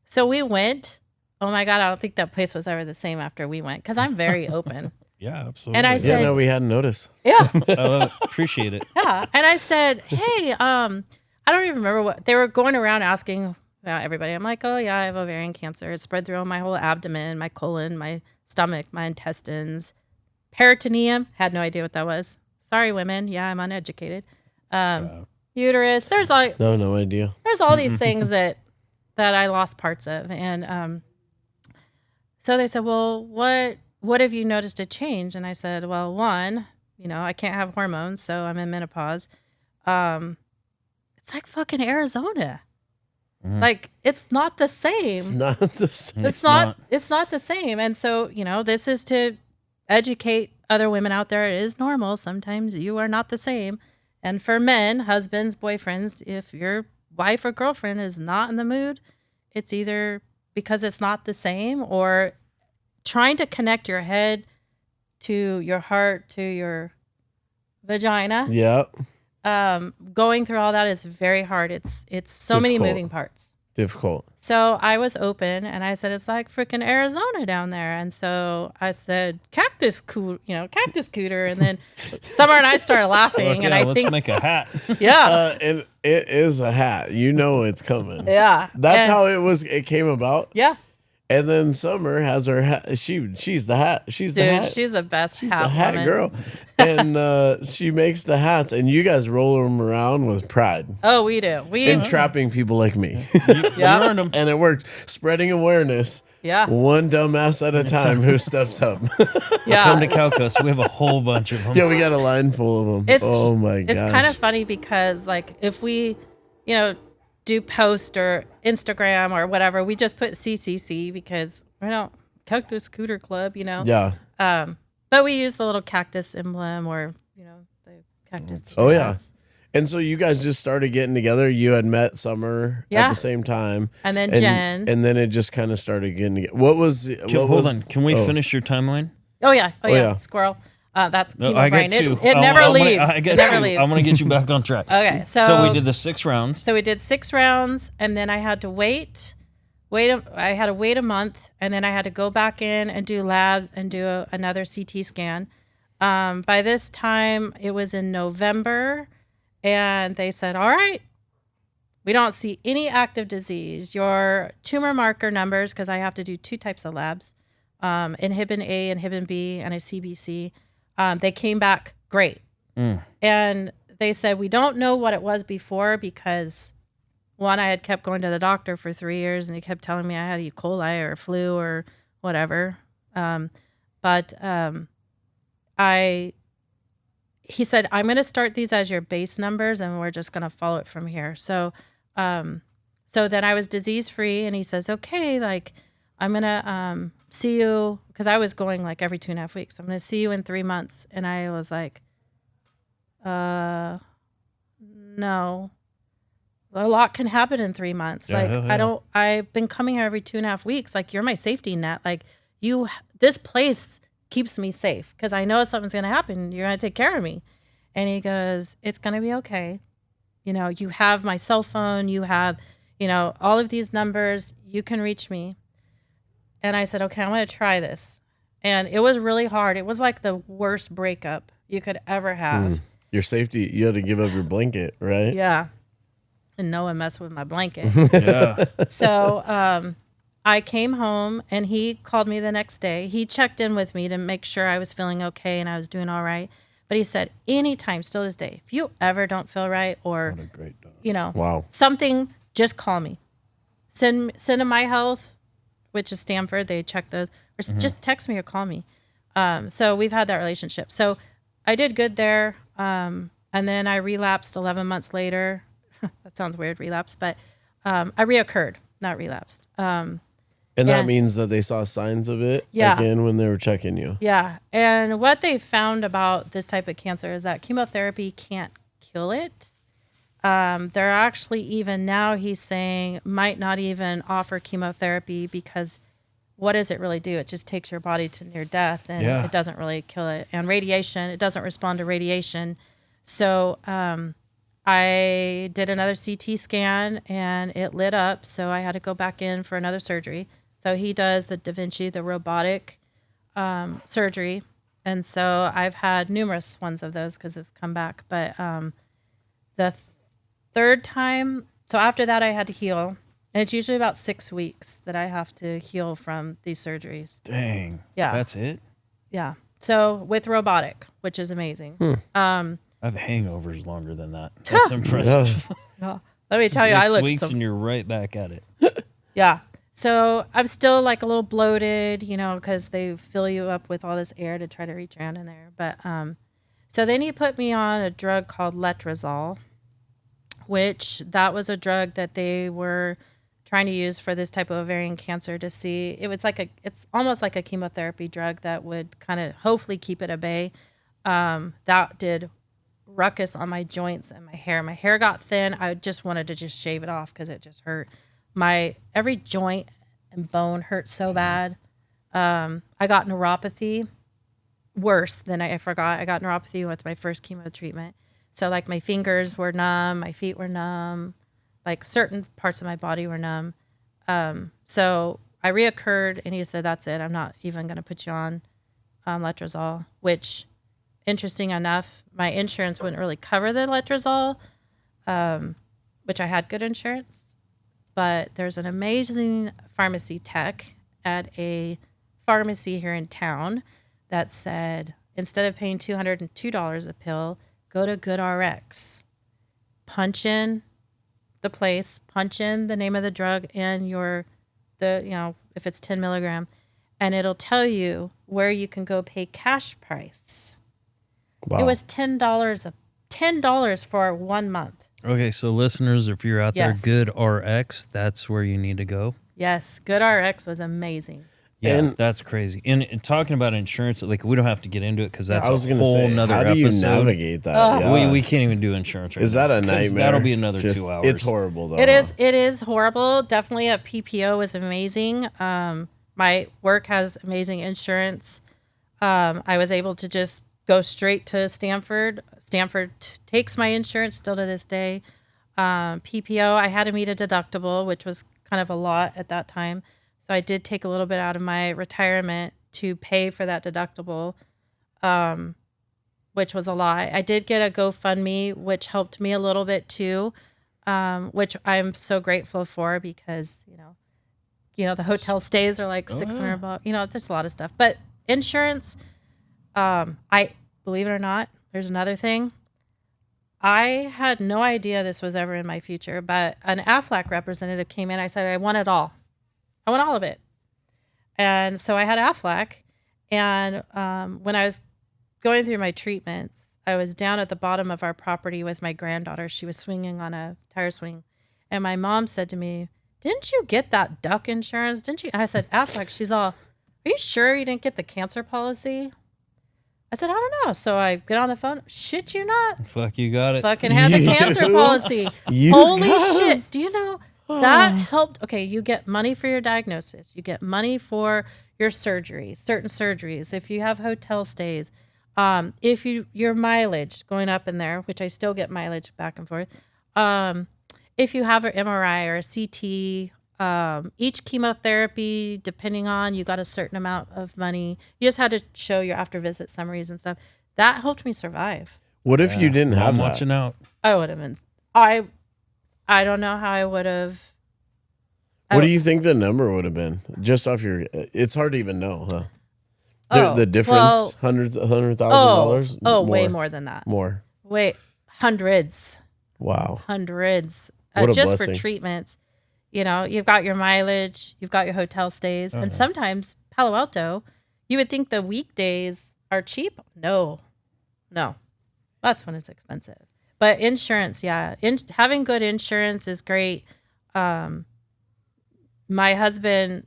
So we went. Oh my God, I don't think that place was ever the same after we went, because I'm very open. Yeah, absolutely. And I said, no, we hadn't noticed. Yeah. I appreciate it. Yeah. And I said, "Hey, I don't even remember what they were going around asking everybody." I'm like, "Oh yeah, I have ovarian cancer. It's spread through my whole abdomen, my colon, my stomach, my intestines. Peritoneum," had no idea what that was. Sorry, women. Yeah, I'm uneducated. Uterus. There's No idea. There's all these things that I lost parts of. And so they said, "Well, what have you noticed a change?" And I said, "Well, one, I can't have hormones, so I'm in menopause. It's like fucking Arizona. Like, it's not the same. It's not the same. It's not the same." And so, this is to educate other women out there. It is normal. Sometimes you are not the same. And for men, husbands, boyfriends, if your wife or girlfriend is not in the mood, it's either because it's not the same, or trying to connect your head to your heart, to your vagina. Yeah. Going through all that is very hard. It's so many moving parts. Difficult. So I was open, and I said, "It's like freaking Arizona down there." And so I said, Cactus Cooter. And then Summer and I started laughing. And let's make a hat. Yeah. And it is a hat. It's coming. Yeah. That's how it came about. Yeah. And then Summer has her hat. She's the hat. She's the hat. She's the best She's hat the hat woman. girl. And she makes the hats, and you guys roll them around with pride. Oh, we do. Entrapping people like me. Yeah. Earned 'em. And it worked. Spreading awareness. Yeah. One dumbass at a time who steps up. Yeah. Come to Caucus. We have a whole bunch of them. Yeah, we got a line full of them. Oh my god. It's kind of funny because, like, if we, do post or Instagram or whatever, we just put CCC because we don't Cactus Cooter Club, Yeah. But we use the little cactus emblem or the cactus. Oh yeah. And so you guys just started getting together. You had met Summer at the same time, and then Jen, and then it just kind of started getting together. Hold on. Can we finish your timeline? Oh yeah. Squirrel. That's chemo brain. It never leaves. It never leaves. I'm going to get you back on track. Okay, so we did the 6 rounds. So we did 6 rounds, and then I had to wait. I had to wait a month, and then I had to go back in and do labs and do another CT scan. By this time, it was in November, and they said, "All right, we don't see any active disease. Your tumor marker numbers," because I have to do 2 types of labs, inhibin A, inhibin B, and a CBC. They came back great. And they said, "We don't know what it was before because, one, I had kept going to the doctor for 3 years and he kept telling me I had E. coli or flu or whatever. He said, I'm going to start these as your base numbers and we're just going to follow it from here." So then I was disease free, and he says, "Okay, like I'm going to see you, because I was going like every 2.5 weeks. I'm going to see you in 3 months. And I was like, no. A lot can happen in 3 months. I've been coming here every 2.5 weeks. Like, you're my safety net. Like, this place keeps me safe because I know something's going to happen. You're going to take care of me. And he goes, it's going to be okay. You know, you have my cell phone. You have, all of these numbers. You can reach me. And I said, okay, I'm going to try this. And it was really hard. It was like the worst breakup you could ever have. Your safety, you had to give up your blanket, right? Yeah. And no one messed with my blanket. Yeah. So I came home and he called me the next day. He checked in with me to make sure I was feeling okay and I was doing all right. But he said, anytime, still this day, if you ever don't feel right or, What a great dog. Wow. something, just call me. Send to My Health, which is Stanford. They check those. Or just text me or call me. So we've had that relationship. So I did good there. And then I relapsed 11 months later. That sounds weird, relapse, but I reoccurred, not relapsed. And that means that they saw signs of it again when they were checking you. Yeah. And what they found about this type of cancer is that chemotherapy can't kill it. They're actually even now, he's saying, might not even offer chemotherapy because what does it really do? It just takes your body to near death and it doesn't really kill it. And radiation, it doesn't respond to radiation. So I did another CT scan and it lit up. So I had to go back in for another surgery. So he does the Da Vinci, the robotic surgery. And so I've had numerous ones of those because it's come back. But the third time, so after that I had to heal. And it's usually about 6 weeks that I have to heal from these surgeries. Dang. Yeah. That's it? Yeah. So with robotic, which is amazing. I have hangovers longer than that. That's impressive. Let me tell you, I 6 look weeks and you're right back at it. Yeah. So I'm still like a little bloated, because they fill you up with all this air to try to reach around in there. But so then he put me on a drug called letrozole, which that was a drug that they were trying to use for this type of ovarian cancer to see. It's almost like a chemotherapy drug that would kind of hopefully keep it at bay. That did ruckus on my joints and my hair. My hair got thin. I just wanted to just shave it off because it just hurt. My every joint and bone hurt so bad. I got neuropathy worse than I forgot. I got neuropathy with my first chemo treatment. So like my fingers were numb, my feet were numb, like certain parts of my body were numb. So I reoccurred and he said, that's it. I'm not even going to put you on letrozole, which interesting enough, my insurance wouldn't really cover the letrozole, which I had good insurance. But there's an amazing pharmacy tech at a pharmacy here in town that said, instead of paying $202 a pill, go to GoodRx. Punch in the place, punch in the name of the drug and if it's 10 milligram, and it'll tell you where you can go pay cash price. Wow. It was $10 for 1 month. Okay, so listeners, if you're out there, GoodRx, that's where you need to go. Yes, GoodRx was amazing. Yeah, and that's crazy. And talking about insurance, like we don't have to get into it because that's a whole nother episode. How do you navigate that? We can't even do insurance right now. Is that a nightmare? That'll be another 2 hours. It's horrible, though. It is horrible. Definitely a PPO was amazing. My work has amazing insurance. I was able to just go straight to Stanford. Stanford takes my insurance still to this day. PPO, I had to meet a deductible, which was kind of a lot at that time. So I did take a little bit out of my retirement to pay for that deductible, which was a lot. I did get a GoFundMe, which helped me a little bit too, which I'm so grateful for because, the hotel stays are like $600. There's a lot of stuff. But insurance, I believe it or not, there's another thing. I had no idea this was ever in my future, but an Aflac representative came in. I said, I want it all. I want all of it. And so I had Aflac. And when I was going through my treatments, I was down at the bottom of our property with my granddaughter. She was swinging on a tire swing. And my mom said to me, didn't you get that duck insurance? Didn't you? And I said, Aflac. She's all, are are you sure you didn't get the cancer policy? I said, I don't know. So I get on the phone. Shit, you not. Fuck, you got it. Fucking had the cancer policy. Holy shit. Do you know that helped? Okay, you get money for your diagnosis. You get money for your surgery, certain surgeries. If you have hotel stays, if your mileage going up in there, which I still get mileage back and forth. If you have an MRI or a CT, each chemotherapy, depending on, you got a certain amount of money. You just had to show your after visit summaries and stuff. That helped me survive. What if you didn't have I'm that? watching out. I would have been. I don't know how I would have. What do you think the number would have been? Just off your, it's hard to even know, huh? The difference, $100,000. Oh, way more than that. More. Wait, hundreds. Wow. Hundreds. What a just blessing. for treatments. You know, you've got your mileage, you've got your hotel stays, and sometimes Palo Alto, you would think the weekdays are cheap. No. That's when it's expensive. But insurance, yeah. Having good insurance is great. My husband,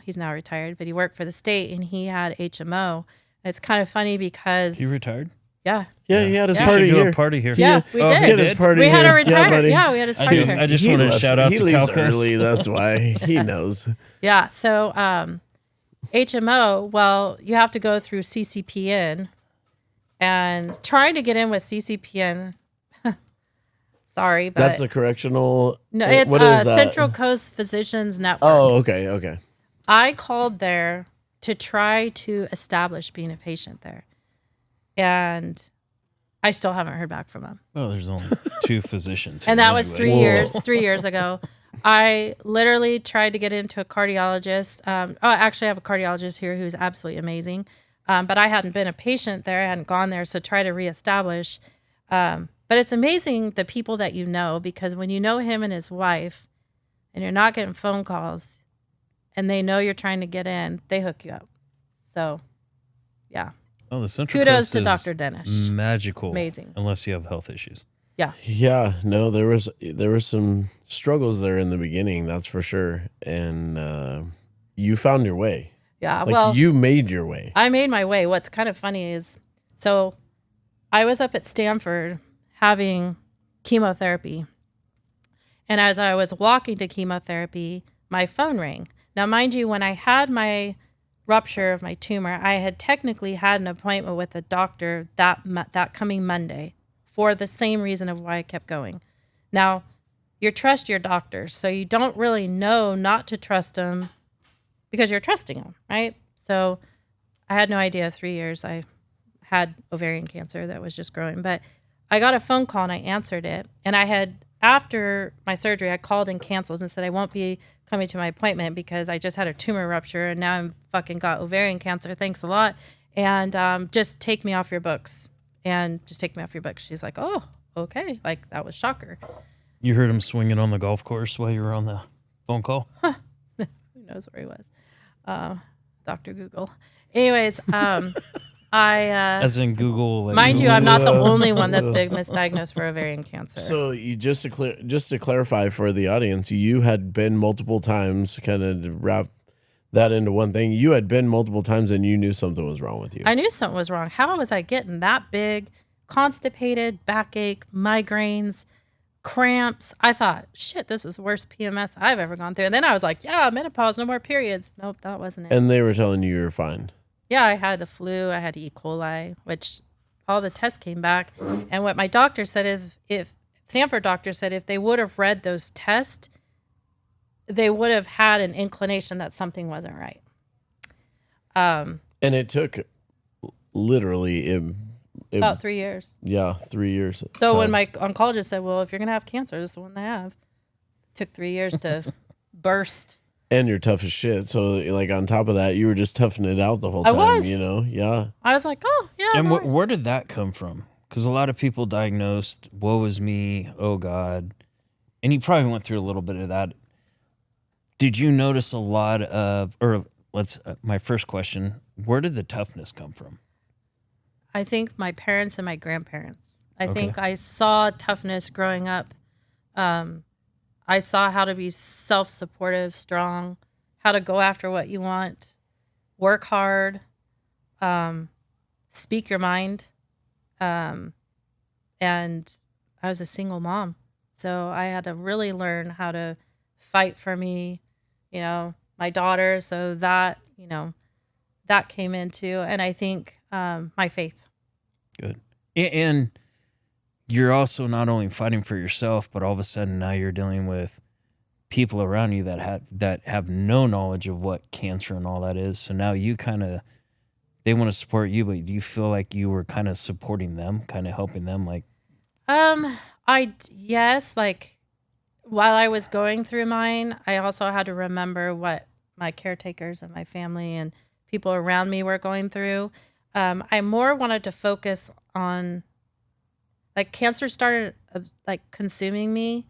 he's now retired, but he worked for the state and he had HMO. It's kind of funny because... You retired? Yeah. Yeah, he had his We party should do here. a party here. Yeah, we Oh, did. He had his party We had here. a retire. buddy. Yeah, we had his party here. I just wanted to shout out He to leaves CalCrest. early, that's why. He knows. Yeah. So HMO, well, you have to go through CCPN, and trying to get in with CCPN. Sorry, but That's the correctional. no, it's what is that? Central Coast Physicians Network. Oh, okay. I called there to try to establish being a patient there, and I still haven't heard back from them. Well, there's only 2 physicians. And here that was anyways. 3 years ago. I literally tried to get into a cardiologist. Actually, I have a cardiologist here who's absolutely amazing. But I hadn't been a patient there. I hadn't gone there. So try to reestablish. But it's amazing the people that you know, because when you know him and his wife and you're not getting phone calls and they know you're trying to get in, they hook you up. So, yeah. Oh, the Central Kudos Coast to is Dr. Dennis. Magical. Amazing. Unless you have health issues. Yeah. Yeah, no, there was some struggles there in the beginning, that's for sure. And you found your way. Yeah. Like you made your way. I made my way. What's kind of funny is, so I was up at Stanford having chemotherapy. And as I was walking to chemotherapy, my phone rang. Now, mind you, when I had my rupture of my tumor, I had technically had an appointment with a doctor that coming Monday for the same reason of why I kept going. Now, you trust your doctors, so you don't really know not to trust them because you're trusting them, right? So I had no idea 3 years I had ovarian cancer that was just growing. But I got a phone call and I answered it. And I had, after my surgery, I called and canceled and said I won't be coming to my appointment because I just had a tumor rupture and now I'm fucking got ovarian cancer. Thanks a lot. And just take me off your books. She's like, oh, okay. Like, that was shocker. You heard him swinging on the golf course while you were on the phone call? Who knows where he was? Dr. Google. Anyways, As in Google. Like, mind you, I'm not the only one that's been misdiagnosed for ovarian cancer. So you just to clarify for the audience, you had been multiple times, kind of to wrap that into one thing. You had been multiple times and you knew something was wrong with you. I knew something was wrong. How was I getting that big, constipated, backache, migraines, cramps? I thought, shit, this is the worst PMS I've ever gone through. And then I was like, yeah, menopause, no more periods. Nope, that wasn't it. And they were telling you were fine. Yeah, I had the flu. I had E. coli, which all the tests came back. And what my doctor said, if Stanford doctor said, if they would have read those tests, they would have had an inclination that something wasn't right. And it took literally About 3 years. Yeah, 3 years. So when my oncologist said, well, if you're going to have cancer, this is the one they have. It took 3 years to burst. And you're tough as shit. So, like, on top of that, you were just toughing it out the whole time, was. you know? Yeah. I was like, oh, yeah. And no worries. where did that come from? Because a lot of people diagnosed, woe is me, oh God. And you probably went through a little bit of that. Did you notice a lot of, my first question, where did the toughness come from? I think my parents and my grandparents. I think I saw toughness growing up. I saw how to be self-supportive, strong, how to go after what you want. work hard, speak your mind. And I was a single mom. So I had to really learn how to fight for me, my daughter. So that, that came into, and I think my faith. Good. And you're also not only fighting for yourself, but all of a sudden now you're dealing with people around you that have no knowledge of what cancer and all that is. So now you they want to support you, but do you feel like you were kind of supporting them, kind of helping them? Like, yes, like while I was going through mine, I also had to remember what my caretakers and my family and people around me were going through. I more wanted to focus on, like, cancer started like consuming me,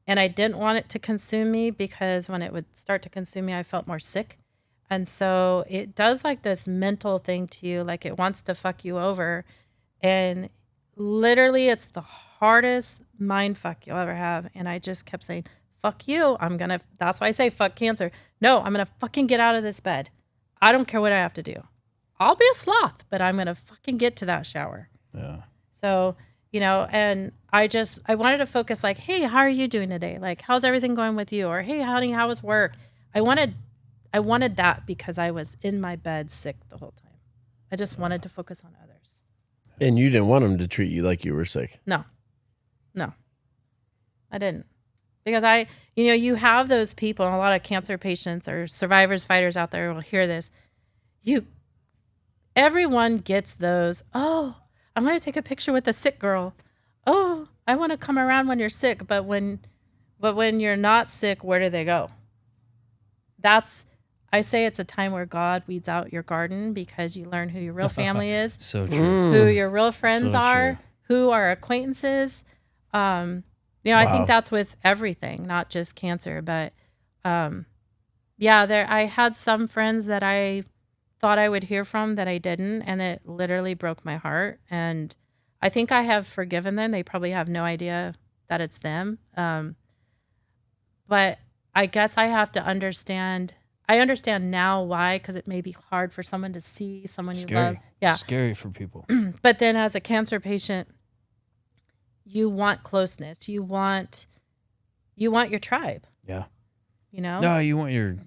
and I didn't want it to consume me because when it would start to consume me, I felt more sick. And so it does like this mental thing to you, like it wants to fuck you over. And literally it's the hardest mind fuck you'll ever have. And I just kept saying, fuck you. That's why I say fuck cancer. No, I'm going to fucking get out of this bed. I don't care what I have to do. I'll be a sloth, but I'm going to fucking get to that shower. yeah. So, and I wanted to focus like, hey, how are you doing today? Like, how's everything going with you? Or, hey, honey, how was work? I wanted that because I was in my bed sick the whole time. I just wanted to focus on others. And you didn't want them to treat you like you were sick. No, I didn't. Because you have those people, and a lot of cancer patients or survivors, fighters out there will hear this. Everyone gets those, oh, I'm going to take a picture with a sick girl. Oh, I want to come around when you're sick. But when you're not sick, where do they go? I say it's a time where God weeds out your garden because you learn who your real family is. So true. Who your real friends So are, true. who are acquaintances. I think that's with everything, not just cancer. But I had some friends that I thought I would hear from that I didn't, and it literally broke my heart. And I think I have forgiven them. They probably have no idea that it's them. But I guess I have to understand. I understand now why, because it may be hard for someone to see someone you love. Yeah, scary for people. But then as a cancer patient, you want closeness. You want your tribe. Yeah. No, you want your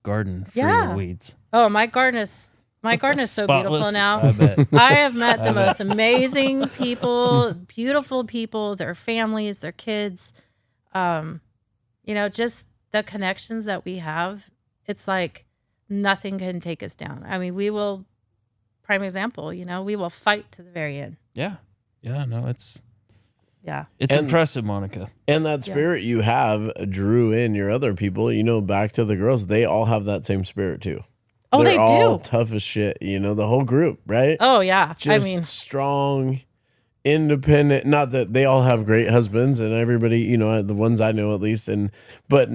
garden free Yeah. of weeds. Oh, my garden is so beautiful Spotless, now. I bet. I have met the most amazing people, beautiful people, their families, their kids. Just the connections that we have. It's like nothing can take us down. I mean, prime example, we will fight to the very end. Yeah. Yeah, no, it's Yeah. impressive, Monica. And that spirit you have drew in your other people, back to the girls, they all have that same spirit too. Oh, They're they all do. tough as shit, the whole group, right? Oh, yeah. Just strong, independent. Not that they all have great husbands and everybody, the ones I know at least, but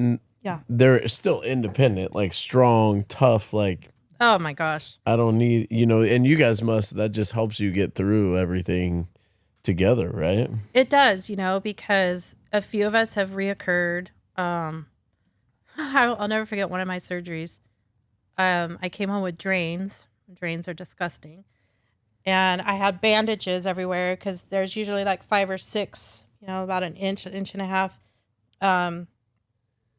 they're still independent, like strong, tough, like. Oh my gosh. I don't need, and you guys that just helps you get through everything together, right? It does, because a few of us have reoccurred. I'll never forget one of my surgeries. I came home with drains. Drains are disgusting. And I had bandages everywhere because there's usually like 5 or 6, about an inch and a half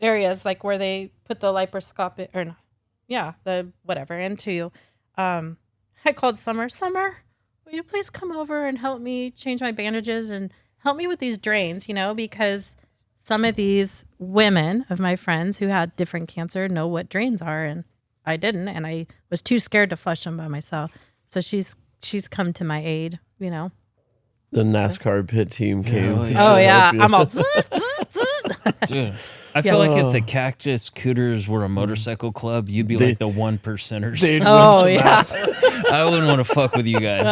areas like where they put the laparoscopic the whatever into. I called Summer, will you please come over and help me change my bandages and help me with these drains, because some of these women of my friends who had different cancer know what drains are, and I didn't, and I was too scared to flush them by myself. So she's come to my aid, The NASCAR pit team came. Oh yeah, I'm all Dude, I feel like if the Cactus Cooters were a motorcycle club, you'd be like the 1%ers. Oh yeah. I wouldn't want to fuck with you guys.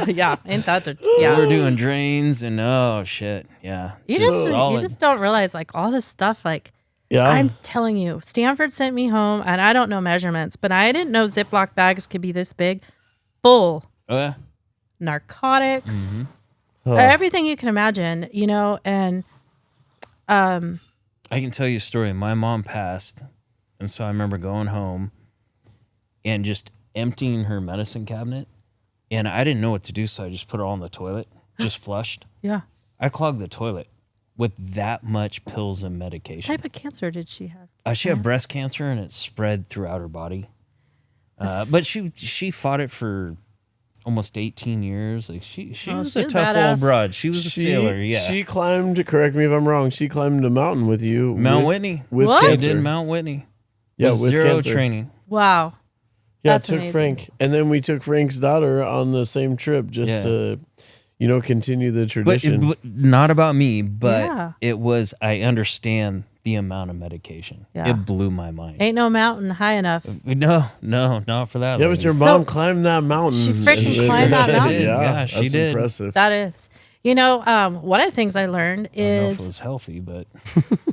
Yeah, ain't that We're doing drains and oh shit, yeah. You just don't realize like all this stuff. Like, I'm telling you, Stanford sent me home, and I don't know measurements, but I didn't know Ziploc bags could be this big, full. Oh yeah. Narcotics, everything you can imagine, and I can tell you a story. My mom passed, and so I remember going home, and just emptying her medicine cabinet. And I didn't know what to do, so I just put her all in the toilet, just flushed. Yeah. I clogged the toilet with that much pills and medication. What type of cancer did she have? She had breast cancer, and it spread throughout her body. But she fought it for almost 18 years. Like she was a tough badass. old broad. She was a sailor. Yeah. She climbed. Correct me if I'm wrong. She climbed a mountain with you. Mount Whitney. With What? She cancer. did Mount Whitney. Yeah, with with zero cancer. training. Wow. Yeah, That's took amazing. Frank, and then we took Frank's daughter on the same trip just to, continue the tradition. But not about me, but Yeah. it was. I understand the amount of medication. Yeah. It blew my mind. Ain't no mountain high enough. No, not for that. Yeah, but your So- mom climbed that mountain. She freaking climbed that mountain? Yeah, she that's did. impressive. That is. One of the things I learned I don't know if it is was healthy, but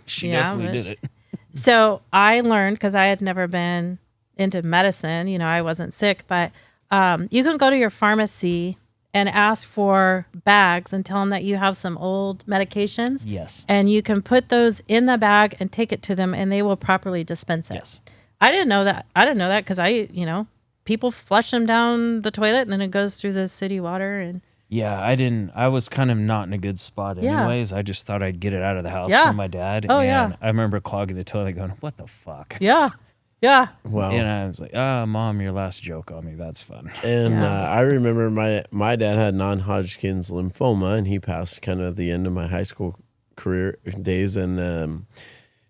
she Yeah, definitely but did it. so I learned because I had never been into medicine. I wasn't sick, but you can go to your pharmacy and ask for bags and tell them that you have some old medications. Yes. And you can put those in the bag and take it to them, and they will properly dispense it. Yes. I didn't know that. I didn't know that because people flush them down the toilet, and then it goes through the city water. And Yeah, I didn't. I was kind of not in a good spot Yeah. anyways. I just thought I'd get it out of the house Yeah. from my dad. Oh, and yeah. I remember clogging the toilet going, what the fuck? yeah, Wow. And I was like, Mom, your last joke on me. That's fun. And Yeah. I remember my dad had non-Hodgkin's lymphoma, and he passed kind of at the end of my high school career days. And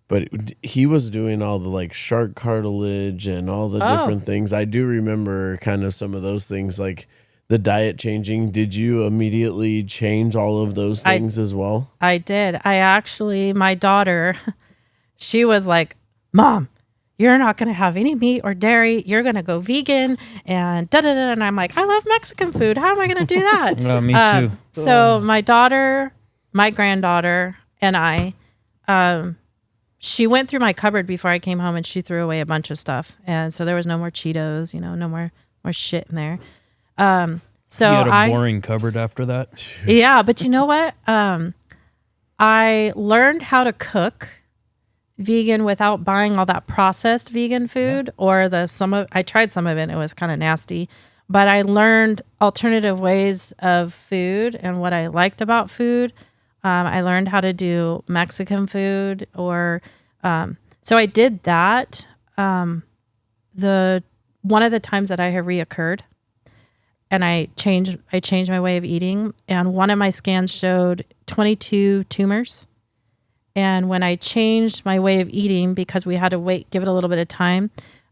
but he was doing all the like shark cartilage and all the different things. I do remember kind of some of those things, like the diet changing. Did you immediately change all of those things as well? I did. My daughter, she was like, Mom, you're not going to have any meat or dairy. You're going to go vegan and da-da-da. And I'm like, I love Mexican food. How am I going to do that? Me too. So my daughter, my granddaughter, and I, she went through my cupboard before I came home, and she threw away a bunch of stuff. And so there was no more Cheetos, no more shit in there. So You had a boring cupboard after that? yeah, but you know what? I learned how to cook vegan without buying all that processed vegan food I tried some of it and it was kind of nasty, but I learned alternative ways of food and what I liked about food. I learned how to do Mexican food so I did that. One of the times that I had reoccurred, and I changed my way of eating, and one of my scans showed 22 tumors. And when I changed my way of eating, because we had to give it a little bit of time,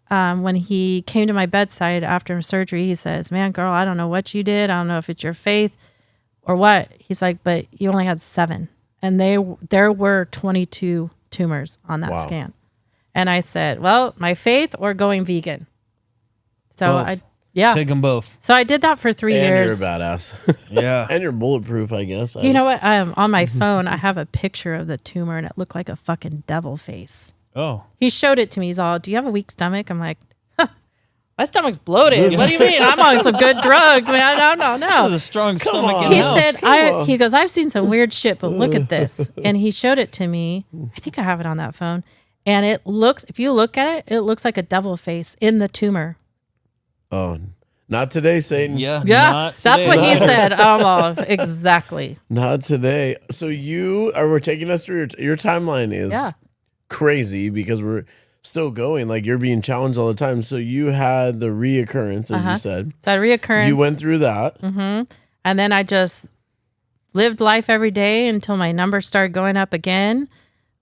when he came to my bedside after surgery, he says, man, girl, I don't know what you did. I don't know if it's your faith or what. He's like, but you only had 7. And there were 22 tumors on that scan. And I said, well, my faith or going vegan. So Both. Take them both. So I did that for 3 years. You're a badass. Yeah. And you're bulletproof, I guess. You know what? On my phone, I have a picture of the tumor, and it looked like a fucking devil face. Oh. He showed it to me. He's all, do you have a weak stomach? I'm like, my stomach's bloated. What do you mean? I'm on some good drugs, man. No. That was a strong stomach in on. the He house. said, he goes, I've seen some weird shit, but look at this. And he showed it to me. I think I have it on that phone. And if you look at it, it looks like a devil face in the tumor. Oh, not today, Satan. Yeah. Yeah, not that's today. what he said. Exactly. Not today. So we're taking us through your timeline is crazy because we're still going. Like you're being challenged all the time. So you had the reoccurrence, as you said. So I had reoccurrence. You went through that. Mm-hmm. And then I just lived life every day until my numbers started going up again.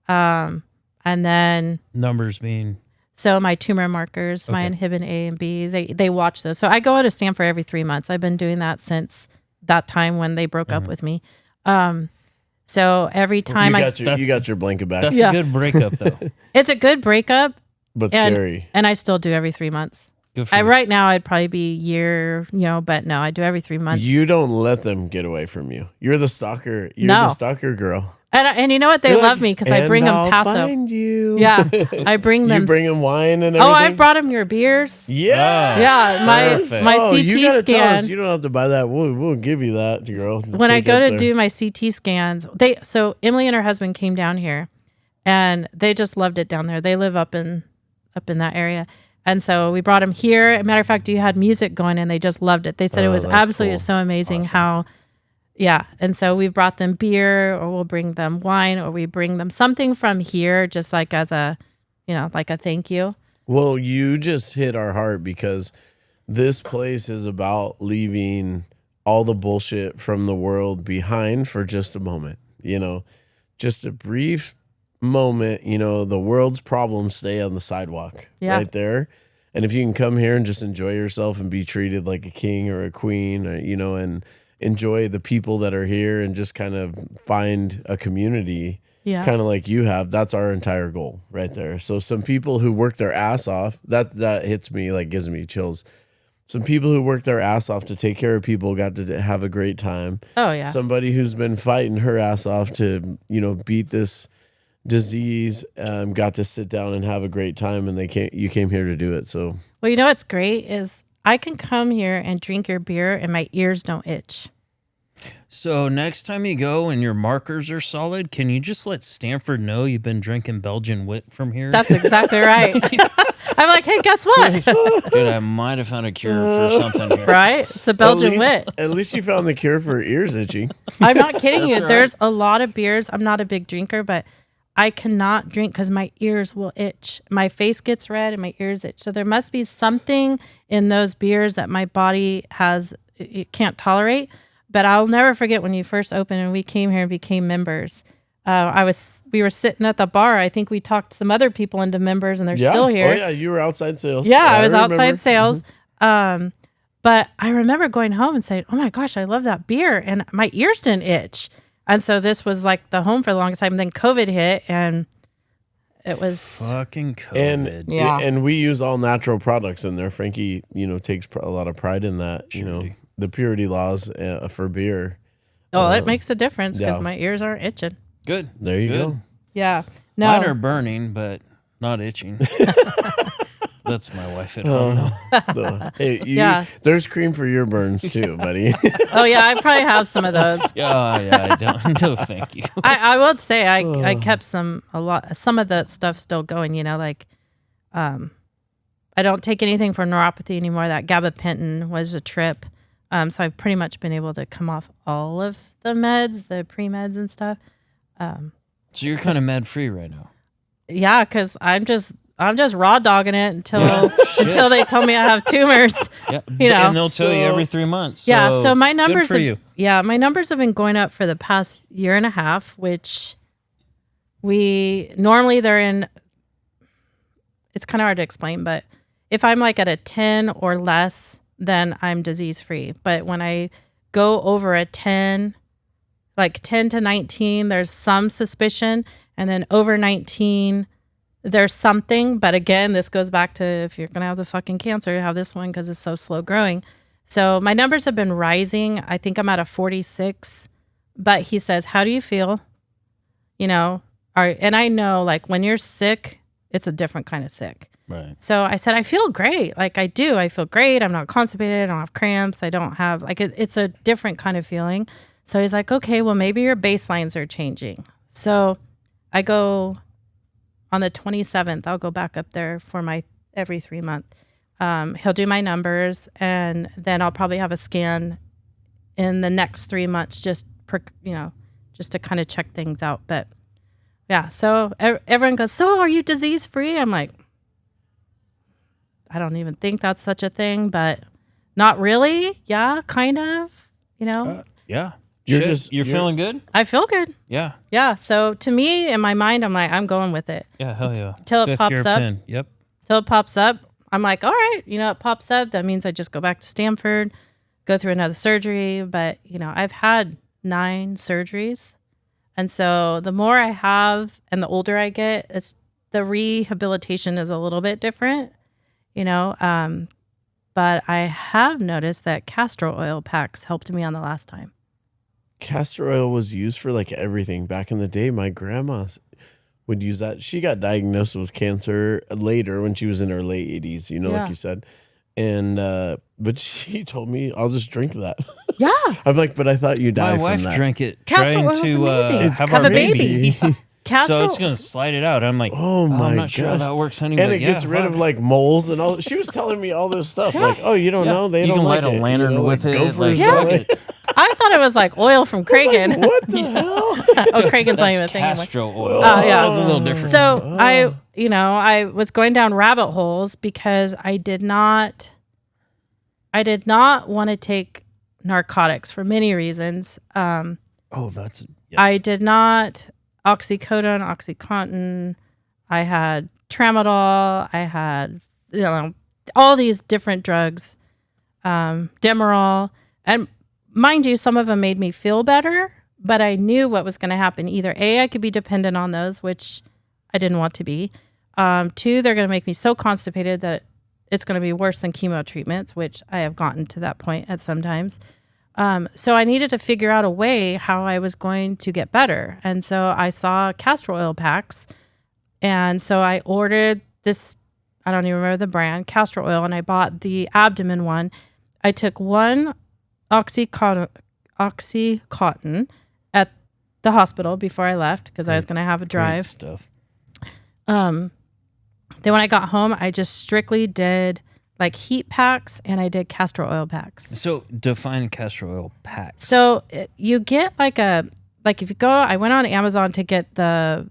And then Numbers being... So my tumor markers, my inhibin A and B, they watch those. So I go to Stanford every 3 months. I've been doing that since that time when they broke up with me. So every time you got your blanket back. That's a good breakup, though. it's a good breakup, but scary. and I still do every 3 months. Good for you. Right now I'd probably be a year, but no, I do every 3 months. You don't let them get away from you. You're the stalker. You're No. the stalker girl. And you know what? They You're love like, me because I bring them "And I'll Paso. find you." Yeah, I bring them. You bring them wine and Oh, everything. I brought them your beers. Yeah. Yeah, Perfect. my Oh, you CT gotta tell us. scan. You don't have to buy that. We'll give you that, girl. When I Take go it to there. do my CT scans, so Emily and her husband came down here, and they just loved it down there. They live up in that area, And so we brought them here. As a matter of fact, you had music going and they just loved it. They said it was absolutely so amazing how, And so we've brought them beer, or we'll bring them wine, or we bring them something from here, just like as a, like a thank you. Well, you just hit our heart because this place is about leaving all the bullshit from the world behind for just a moment, just a brief moment, the world's problems stay on the sidewalk right there. And if you can come here and just enjoy yourself and be treated like a king or a queen, or, and enjoy the people that are here and just kind of find a community, kind of like you have, that's our entire goal right there. So some people who work their ass off, that hits me, like gives me chills. Some people who work their ass off to take care of people got to have a great time. Oh, yeah. Somebody who's been fighting her ass off to, beat this disease, got to sit down and have a great time, and you came here to do it. So, well, what's great is I can come here and drink your beer and my ears don't itch. So next time you go and your markers are solid, can you just let Stanford know you've been drinking Belgian wit from here? That's exactly right. I'm like, hey, guess what? Dude, I might have found a cure for something here. Right? It's a Belgian wit. At least you found the cure for ears itching. I'm not kidding you. Right. There's a lot of beers. I'm not a big drinker, but I cannot drink because my ears will itch. My face gets red and my ears itch. So there must be something in those beers that my body it can't tolerate. But I'll never forget when you first opened and we came here and became members. We were sitting at the bar. I think we talked some other people into members, and they're still here. Oh yeah, you were outside sales. Yeah, I was outside sales. Mm-hmm. But I remember going home and saying, "Oh my gosh, I love that beer," and my ears didn't itch. And so this was like the home for the longest time. Then COVID hit, and it was fucking COVID. And we use all natural products in there. Frankie, takes a lot of pride in that. The purity laws for beer. Oh, it makes a difference because my ears aren't itching. Good. There you go. Yeah. No. Mine are burning, but not itching. That's my wife at home. No. Hey, there's cream for your burns too, buddy. Oh yeah, I probably have some of those. I don't. No, thank you. I will say I kept some of the stuff still going. I don't take anything for neuropathy anymore. That gabapentin was a trip. So I've pretty much been able to come off all of the meds, the pre-meds and stuff. So you're kind of med free right now. Yeah, because I'm just raw dogging it until they tell me I have tumors. Yeah, and they'll tell you every 3 months. Yeah, so my numbers my numbers have been going up for the past year and a half, which normally they're in. It's kind of hard to explain, but if I'm like at a 10 or less, then I'm disease free. But when I go over a 10, like 10 to 19, there's some suspicion, and then over 19, there's something. But again, this goes back to if you're gonna have the fucking cancer, you have this one because it's so slow growing. So my numbers have been rising. I think I'm at a 46. But he says, "How do you feel?" And I know, like, when you're sick, it's a different kind of sick. Right. So I said, I feel great. Like I do. I feel great. I'm not constipated. I don't have cramps. I don't have it's a different kind of feeling. So he's like, okay, well, maybe your baselines are changing. So I go on the 27th. I'll go back up there for my every 3 month. He'll do my numbers, and then I'll probably have a scan in the next 3 months, just to kind of check things out. But yeah, so everyone goes, so are you disease free? I'm like, I don't even think that's such a thing, but not really. Yeah, kind of, yeah. You're feeling good? I feel good. Yeah. Yeah. So to me, in my mind, I'm like, I'm going with it. Yeah, hell yeah. Till it pops up. Pin. Yep. Till it pops up. I'm like, all right, it pops up. That means I just go back to Stanford, go through another surgery. But, I've had 9 surgeries. And so the more I have and the older I get, the rehabilitation is a little bit different, but I have noticed that castor oil packs helped me on the last time. Castor oil was used for like everything back in the day. My grandma would use that. She got diagnosed with cancer later when she was in her late 80s, like you said. And but she told me, I'll just drink that. Yeah. I'm like, but I thought you died from that. My wife drank it castor trying oil is to amazing. have a baby. Castor, So it's going to slide it out. I'm like, Oh my I'm not sure how gosh. that works, honey. And but it gets rid of like moles and all. She was telling me all this stuff. Like, oh, you don't know? They You don't can like light a it. lantern You know, with like it. gophers Like, don't fuck like it. I thought it was like oil from Kragen. What the hell? Oh, Kragen's not even a That's thing anymore. castor oil. Oh, yeah. It's a little different. So I was going down rabbit holes because I did not want to take narcotics for many reasons. That's yes. I did not oxycodone, OxyContin. I had tramadol. I had all these different drugs, Demerol, and mind you, some of them made me feel better. But I knew what was going to happen. Either A, I could be dependent on those, which I didn't want to be. 2, they're going to make me so constipated that it's going to be worse than chemo treatments, which I have gotten to that point at some times. So I needed to figure out a way how I was going to get better. And so I saw castor oil packs. And so I ordered this, I don't even remember the brand, castor oil, and I bought the abdomen one. I took one OxyContin at the hospital before I left because I was going to have a drive. Great stuff. Then when I got home, I just strictly did like heat packs and I did castor oil packs. So define castor oil packs. So you get if you go, I went on Amazon to get the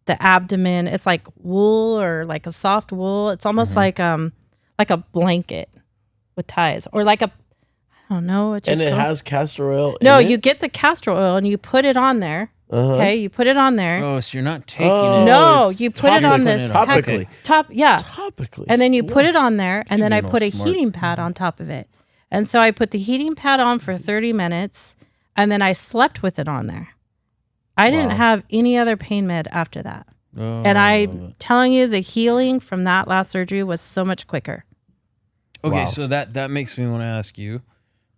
abdomen. It's like wool or like a soft wool. It's almost like a blanket with ties or like I don't know what you And it call has castor oil. No, in you it? get the castor oil and you put it on there. Okay, you put it on there. Oh, so you're not taking Oh, it. No, it's you put it on topically. this Topically. topically. And then you put it on there, and then I being put all a smart. heating pad on top of it. And so I put the heating pad on for 30 minutes, and then I slept with it on there. I didn't have any other pain med after that. Oh, And I'm telling you, the healing from that last surgery was so much quicker. Okay, Wow. so that makes me want to ask you,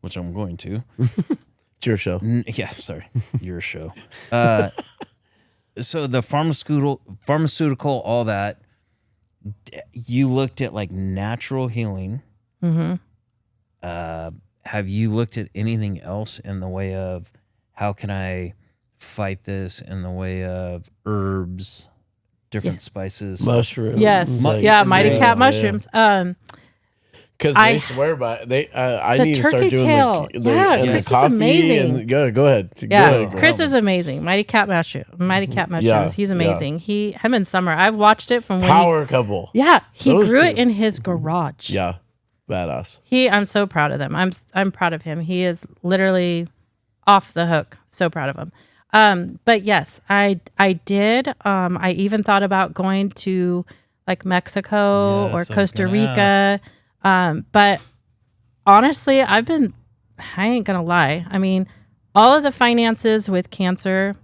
which I'm going to. It's your show. Yeah, sorry, your show. So the pharmaceutical, all that. You looked at like natural healing. Mm-hmm. Have you looked at anything else in the way of how can I fight this in the way of herbs, different spices? Mushrooms. Yes. Mighty yeah, cat mushrooms. Because they swear by it. I The need to start turkey doing tail. the Chris is coffee. amazing. And go ahead. Yeah, Go ahead, girl. Chris is amazing. Mighty cat mushrooms. Yeah, He's amazing. Him and Summer. I've watched it from when Power couple. he Those grew two. it in his garage. Yeah. Badass. I'm so proud of them. I'm proud of him. He is literally off the hook. So proud of him. But yes, I did. I even thought about going to like Mexico Yes, or I was Costa gonna Rica. But honestly, I ain't gonna lie. I mean, all of the finances with cancer,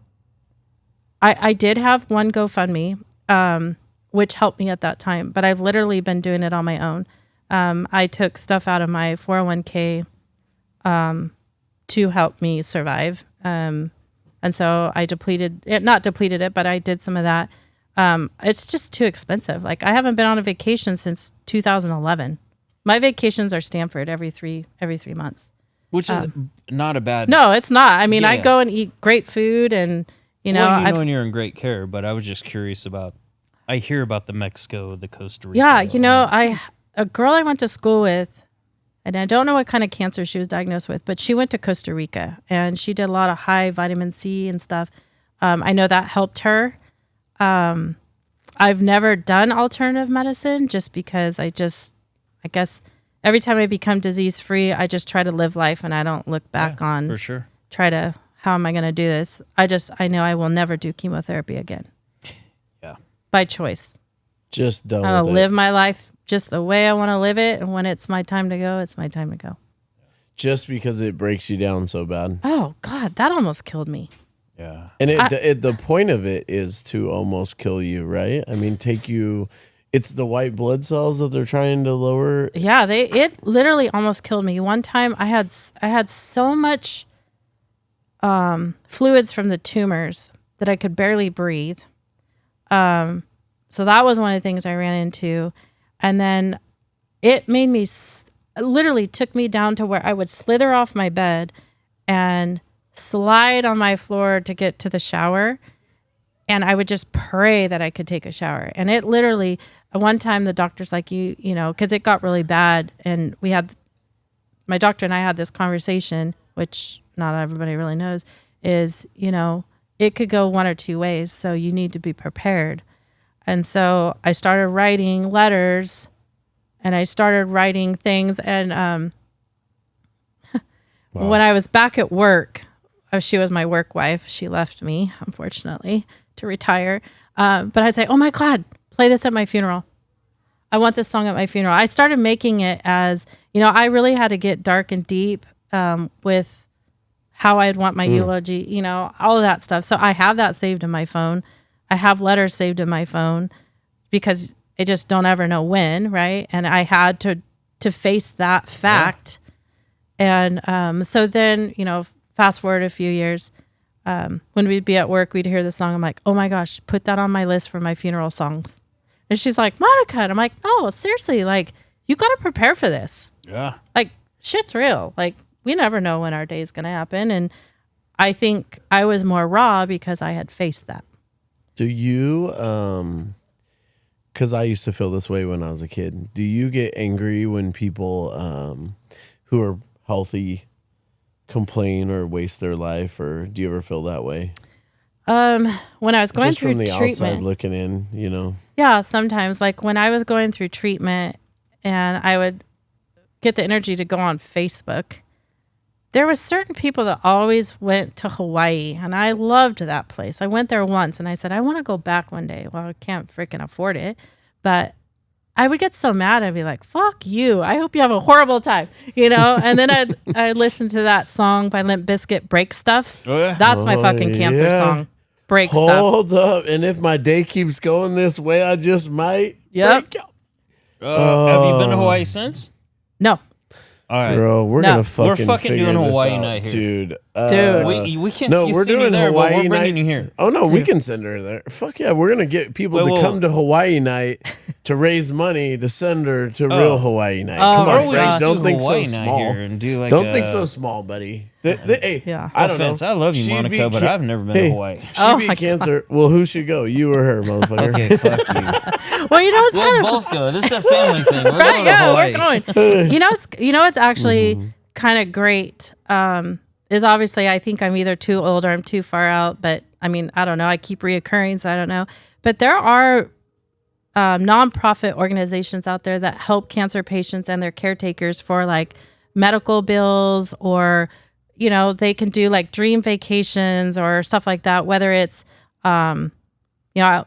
I did have one GoFundMe, which helped me at that time, but I've literally been doing it on my own. I took stuff out of my 401k to help me survive. And so I not depleted it, but I did some of that. It's just too expensive. Like I haven't been on a vacation since 2011. My vacations are Stanford every three months. Which is not a bad. No, it's not. I mean, I Yeah. go and eat great food and, Well, when you're in great care, but I was just curious about, I hear about the Mexico, the Costa Rica. yeah, a girl I went to school with, and I don't know what kind of cancer she was diagnosed with, but she went to Costa Rica and she did a lot of high vitamin C and stuff. I know that helped her. I've never done alternative medicine just because I guess every time I become disease free, I just try to live life and I don't look back on for sure. How am I going to do this? I know I will never do chemotherapy again. Yeah. By choice. Just done I'll with it. live my life just the way I want to live it. And when it's my time to go, it's my time to go. Just because it breaks you down so bad. Oh, God, that almost killed me. Yeah. And the point of it is to almost kill you, right? I mean, it's the white blood cells that they're trying to lower. Yeah, it literally almost killed me. One time I had so much fluids from the tumors that I could barely breathe. So that was one of the things I ran into. And then it made me, literally took me down to where I would slither off my bed and slide on my floor to get to the shower. And I would just pray that I could take a shower. And it literally, one time the doctor's like, you know, because it got really bad. And my doctor and I had this conversation, which not everybody really knows, is, you know, it could go one or two ways. So you need to be prepared. And so I started writing letters and I started writing things. And when I was back at work, she was my work wife. She left me, unfortunately, to retire. But I'd say, oh my God, play this at my funeral. I want this song at my funeral. I started making it as, you know, I really had to get dark and deep with how I'd want my eulogy, you know, all of that stuff. So I have that saved in my phone. I have letters saved in my phone because I just don't ever know when, right? And I had to face that fact. Yeah. And so then, you know, fast forward a few years, when we'd be at work, we'd hear the song. I'm like, oh my gosh, put that on my list for my funeral songs. And she's like, Monica. And I'm like, no, seriously, like, you got to prepare for this. Yeah. Like, shit's real. Like, we never know when our day is going to happen. And I think I was more raw because I had faced that. Do you, because I used to feel this way when I was a kid, do you get angry when people who are healthy complain or waste their life, or do you ever feel that way? When I was going just through from the treatment, outside looking in, you know? Yeah, sometimes. Like when I was going through treatment and I would get the energy to go on Facebook, there was certain people that always went to Hawaii, and I loved that place. I went there once and I said, I want to go back one day. Well, I can't freaking afford it, but I would get so mad. I'd be like, fuck you. I hope you have a horrible time, you know? And then I'd listen to that song by Limp Bizkit, Break Stuff. Oh, yeah. That's my fucking cancer song. Break Stuff. Hold up. And if my day keeps going this way, I just might break out. Have you been to Hawaii since? No. All right. Bro, we're going to fucking figure doing this Hawaii out, night here. dude. We can't no, see we're you doing there, Hawaii but we're bringing night. you here. Oh, no, we can send her there. Fuck yeah, we're going to get people to come to Hawaii night to raise money to send her to real Hawaii night. Come on, Frank, don't think so small. And do like don't think so small, buddy. Hey, yeah. I don't know. I love you, Monica, but I've never been to Hawaii. She beat cancer. Well, who should go? You or her, motherfucker? Okay, fuck you. Well, you know, it's kind of both go. This is a family thing. We're right, going to Hawaii. We're going. You know, it's actually kind of great. Is obviously I think I'm either too old or I'm too far out, but I mean, I don't know. I keep reoccurring, so I don't know. But there are nonprofit organizations out there that help cancer patients and their caretakers for like medical bills, or, you know, they can do like dream vacations or stuff like that. Whether it's, you know,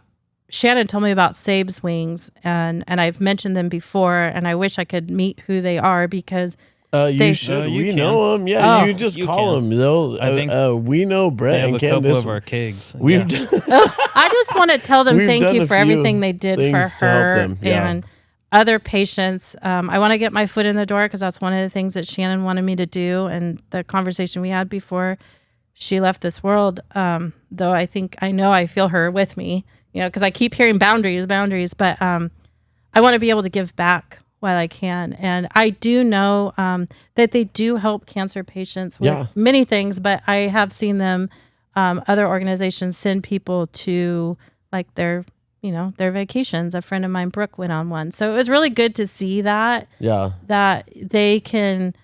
Shannon told me about Sabe's Wings, and I've mentioned them before, and I wish I could meet who they are because you should. We know them. Yeah, you just call them. Though I think we know Brett and a Candace. couple of our kegs. We've I just want to tell them thank you for everything they did for her and other patients. I want to get my foot in the door because that's one of the things that Shannon wanted me to do, and the conversation we had before she left this world. Though I know I feel her with me, you know, because I keep hearing boundaries, but I want to be able to give back while I can. And I do know that they do help cancer patients with many things, but I have seen them, other organizations send people to like their vacations. A friend of mine, Brooke, went on one. So it was really good to see that, that they can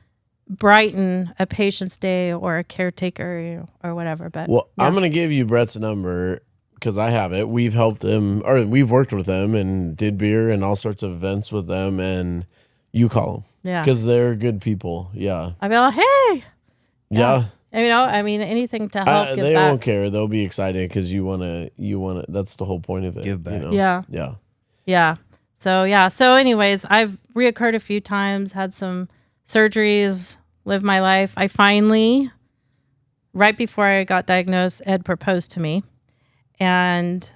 brighten a patient's day or a caretaker or whatever. But I'm going to give you Brett's number, because I have it. We've helped him, or we've worked with them and did beer and all sorts of events with them, and you call them. Yeah. Because they're good people. Yeah. I'll be like, hey. Yeah. You know, I mean, anything to help give they back. won't care. They'll be excited because you want to, that's the whole point of it. Give back. You know? Yeah. Yeah. Yeah. So anyways, I've reoccurred a few times, had some surgeries, lived my life. I finally, right before I got diagnosed, Ed proposed to me. And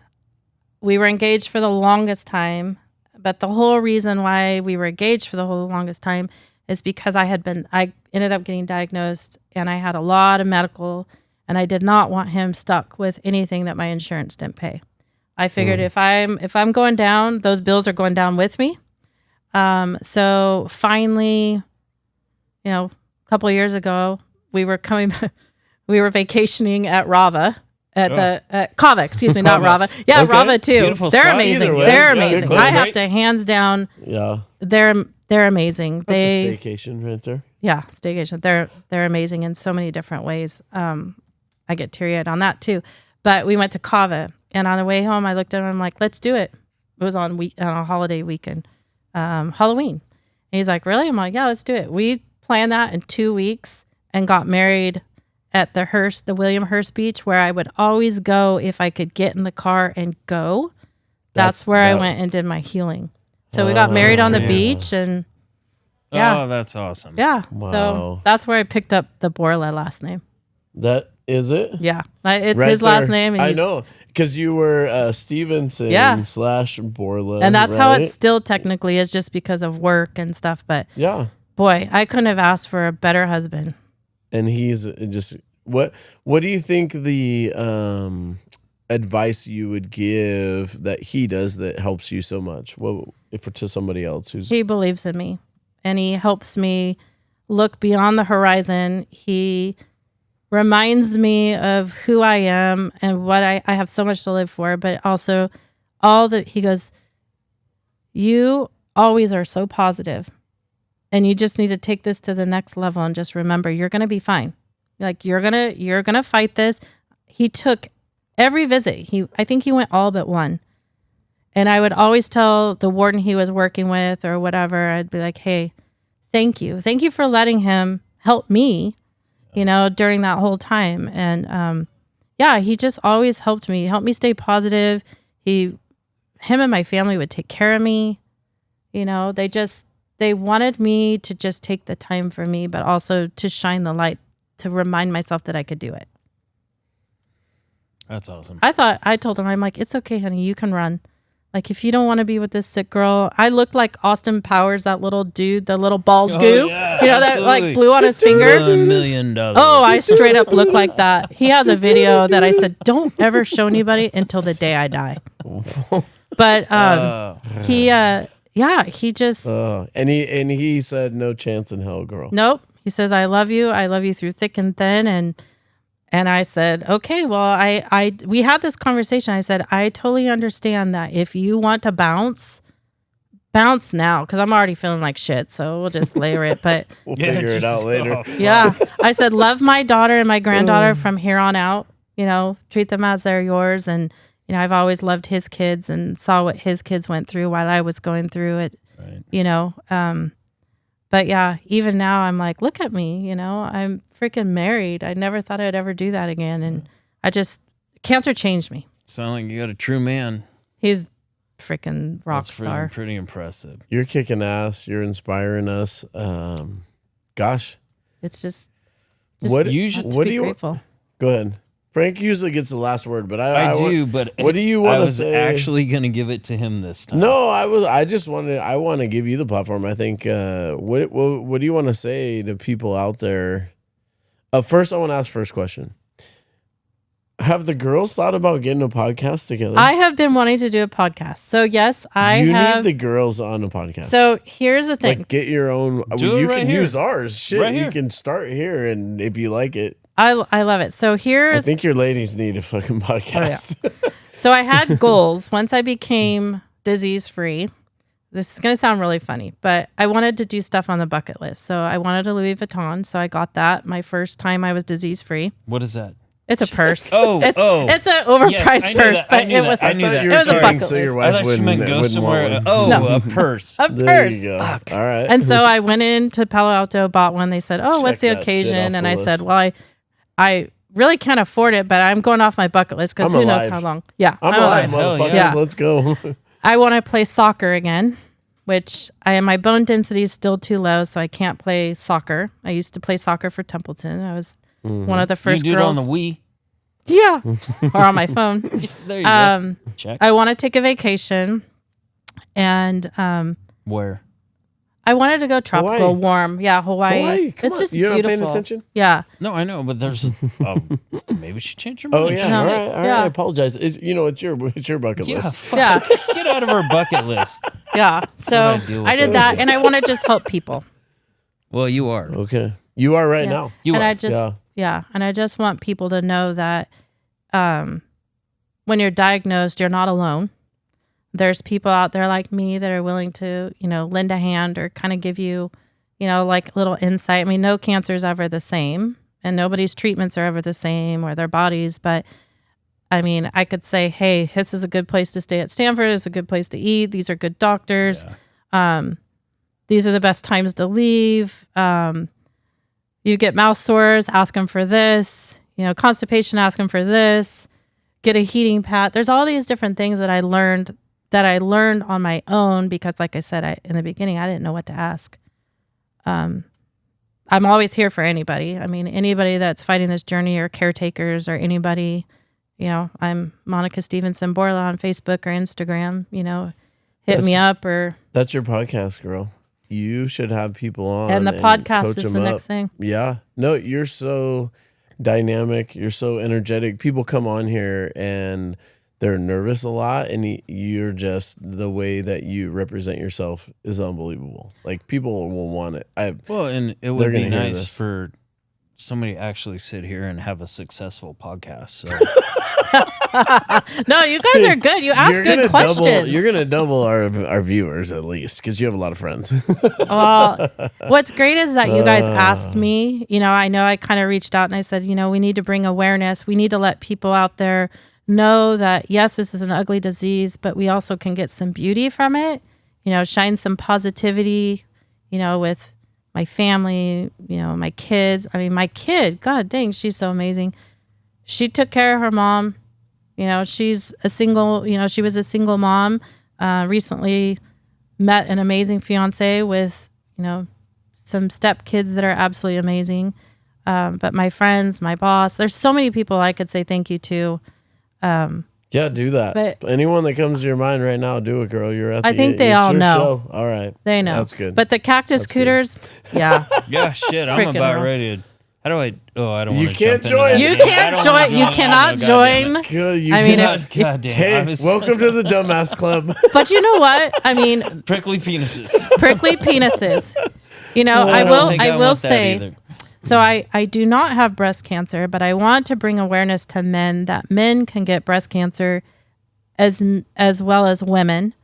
we were engaged for the longest time. But the whole reason why we were engaged for the whole longest time is because I ended up getting diagnosed and I had a lot of medical, and I did not want him stuck with anything that my insurance didn't pay. I figured if I'm going down, those bills are going down with me. So finally, you know, a couple of years ago, we were vacationing at Rava. at Kava, excuse me, not Rava. Yeah, Okay. Rava too. Beautiful They're spot. amazing. Either way. They're Yeah, amazing. good I call. have to hands down. Yeah. They're amazing. That's a staycation right there. Yeah, staycation. They're amazing in so many different ways. I get teary-eyed on that too. But we went to Kava, and on the way home, I looked at him. I'm like, "Let's do it." It was on a holiday weekend, Halloween. And he's like, "Really?" I'm like, "Yeah, let's do it." We planned that in 2 weeks and got married at the William Hurst Beach, where I would always go if I could get in the car and go. That's where I went and did my healing. So we got married on the beach, and yeah. Oh, that's awesome. Yeah. Wow. So that's where I picked up the Borla last name. That is it. Yeah. It's Right his last there. name. And I know because you were Stevenson Yeah. / Borla, And that's how right? it still technically is, just because of work and stuff. But Yeah. boy, I couldn't have asked for a better husband. And he's just what do you think the advice you would give that he does that helps you so much? What if to somebody else who's He believes in me, and he helps me look beyond the horizon. He reminds me of who I am and what I have so much to live for, but also he goes, "You always are so positive, and you just need to take this to the next level and just remember you're going to be fine. Like you're going to fight this." He took every visit. I think he went all but one. And I would always tell the warden he was working with or whatever, I'd be like, "Hey, thank you. Thank you for letting him help me, during that whole time." And he just always helped me stay positive. Him and my family would take care of me. They wanted me to just take the time for me, but also to shine the light, to remind myself that I could do it. That's awesome. I told him, I'm like, "It's okay, honey, you can run. Like, if you don't want to be with this sick girl." I looked like Austin Powers, that little dude, the little bald goo, yeah, that like blew on his finger. $1 million. Oh, I straight up look like that. He has a video that I said, "Don't ever show anybody until the day I die." But he just and he said no chance in hell, girl. nope. He says, I love you through thick and thin." And I said, "Okay, well, we had this conversation. I said, I totally understand that if you want to bounce now, because I'm already feeling like shit, so we'll just layer it." But We'll figure it out later. yeah, I said, "Love my daughter and my granddaughter from here on out. Treat them as they're yours." And I've always loved his kids and saw what his kids went through while I was going through it. Right. But yeah, even now I'm like, look at me. I'm freaking married. I never thought I'd ever do that again, and cancer changed me. Sound like you got a true man. He's freaking rock That's star. pretty impressive. You're kicking ass. You're inspiring us. Gosh, It's just what have to what be do you grateful. go ahead? Frank usually gets the last word, but I do, but what do you I want to was say? actually going to give it to him this time. No, I want to give you the platform. I think. What do you want to say to people out there? First, I want to ask first question. Have the girls thought about getting a podcast together? I have been wanting to do a podcast. So yes, You have. need the girls on the podcast. So here's the thing. Like, get your own. Do it you right can here. use ours. Shit, Right you here. can start here, and if you like it, I love it. So I here's think your ladies need a fucking podcast. so I had goals once I became disease free. This is gonna sound really funny, but I wanted to do stuff on the bucket list. So I wanted a Louis Vuitton. So I got that my first time I was disease free. What is that? It's a purse. Oh, it's oh. it's an overpriced Yes, I knew purse, that. I but knew it that. was I knew thought that. you It were was a saying bucket so your list. wife I thought she meant go wouldn't somewhere. want one. Oh, No. a purse. a There purse. you go. Fuck. All right. And so I went into Palo Alto, bought one. They said, "Oh, what's the Check that shit occasion?" off And the I list. said, "Well, I really can't afford it, but I'm going off my bucket list because I'm who knows alive. how long." Yeah, I'm alive, Hell motherfuckers. yeah. Let's go. I want to play soccer again, which my bone density is still too low, so I can't play soccer. I used to play soccer for Templeton. I was one of the You first do it girls. on the Wii. Yeah, or on my phone. There you go. Check. I want to take a vacation, and Where? I wanted to go tropical, Hawaii. warm. Yeah, Hawaii. Hawaii, come It's on. just You're not beautiful. paying attention? Yeah. No, I know, but there's. Maybe she changed her Oh mind. yeah. No. All right. All right. Yeah. I apologize. It's your bucket Yeah, list. fuck. Yeah. Get out of her bucket list. Yeah. So what I deal with I did that, and I want to just help people. Well, you are. Okay. You are right now. You and are. I just, Yeah. and I just want people to know that when you're diagnosed, you're not alone. There's people out there like me that are willing to, lend a hand or kind of give you, like little insight. I mean, no cancer is ever the same and nobody's treatments are ever the same or their bodies. But I mean, I could say, hey, this is a good place to stay at Stanford. It's a good place to eat. These are good doctors. Yeah. These are the best times to leave. You get mouth sores, ask them for this. Constipation, ask them for this. Get a heating pad. There's all these different things that I learned on my own because, like I said, in the beginning, I didn't know what to ask. I'm always here for anybody. I mean, anybody that's fighting this journey or caretakers or anybody, I'm Monica Stephenson Borla on Facebook or Instagram, hit me up or. That's your podcast, girl. You should have people on. And the podcast is the next thing. Yeah. No, you're so dynamic. You're so energetic. People come on here and they're nervous a lot, and you're just, the way that you represent yourself is unbelievable. Like, people will want it. And it would be nice for somebody to actually sit here and have a successful podcast. So. No, you guys are good. You ask good questions. You're going to double our viewers at least because you have a lot of friends. What's great is that you guys asked me. I know I kind of reached out and I said, we need to bring awareness. We need to let people out there know that, yes, this is an ugly disease, but we also can get some beauty from it, shine some positivity, with my family, my kids. I mean, my kid, God dang, she's so amazing. She took care of her mom. She's a single, she was a single mom, recently met an amazing fiance with, some step kids that are absolutely amazing. But my friends, my boss, there's so many people I could say thank you to. Yeah, do that. But anyone that comes to your mind right now, do it, girl. You're at I think they all know. Show. All right. They know. That's good. But the Cactus Cooters, yeah. Yeah, shit. I'm about ready to. How do I? Oh, I don't want to. You can't join. You can't join. You cannot join. I mean, hey, welcome to the Dumbass Club. But you know what? I mean, prickly penises. Prickly penises. I will say. So I do not have breast cancer, but I want to bring awareness to men that men can get breast cancer as well as women,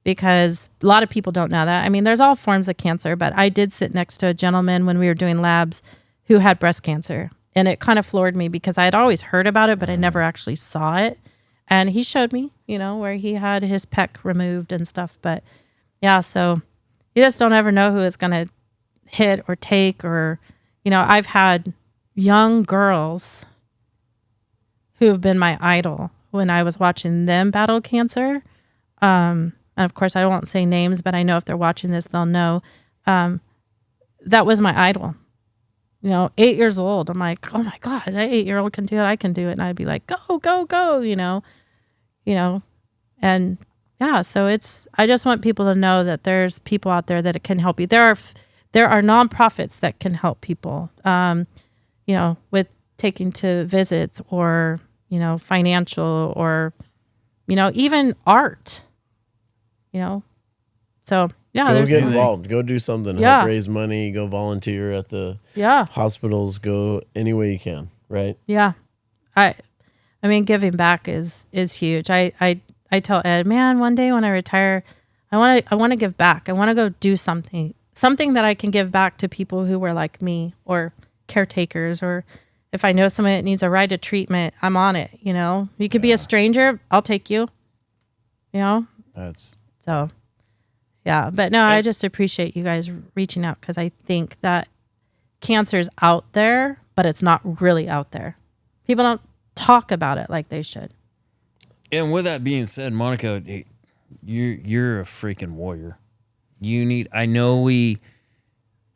because a lot of people don't know that. I mean, there's all forms of cancer, but I did sit next to a gentleman when we were doing labs who had breast cancer, and it kind of floored me because I had always heard about it, but I never actually saw it. And he showed me, where he had his pec removed and stuff. But yeah, so you just don't ever know who is going to hit or take or... I've had young girls who've been my idol when I was watching them battle cancer. And of course, I won't say names, but I know if they're watching this, they'll know. That was my idol. 8 years old. I'm like, oh my God, that 8-year-old can do it. I can do it. And I'd be like, go, go, go, and yeah, so I just want people to know that there's people out there that it can help you. There are nonprofits that can help people, with taking to visits or, financial or, even art, So, yeah. Go get involved. Go do something. Help raise money. Go volunteer at the hospitals. Go any way you can, right? Yeah. I mean, giving back is huge. I tell Ed, man, one day when I retire, I want to give back. I want to go do something that I can give back to people who were like me or caretakers, or if I know somebody that needs a ride to treatment, I'm on it. You could be a stranger. I'll take you, That's so, yeah. But no, I just appreciate you guys reaching out because I think that cancer's out there, but it's not really out there. People don't talk about it like they should. And with that being said, Monica, you're a freaking warrior. I know we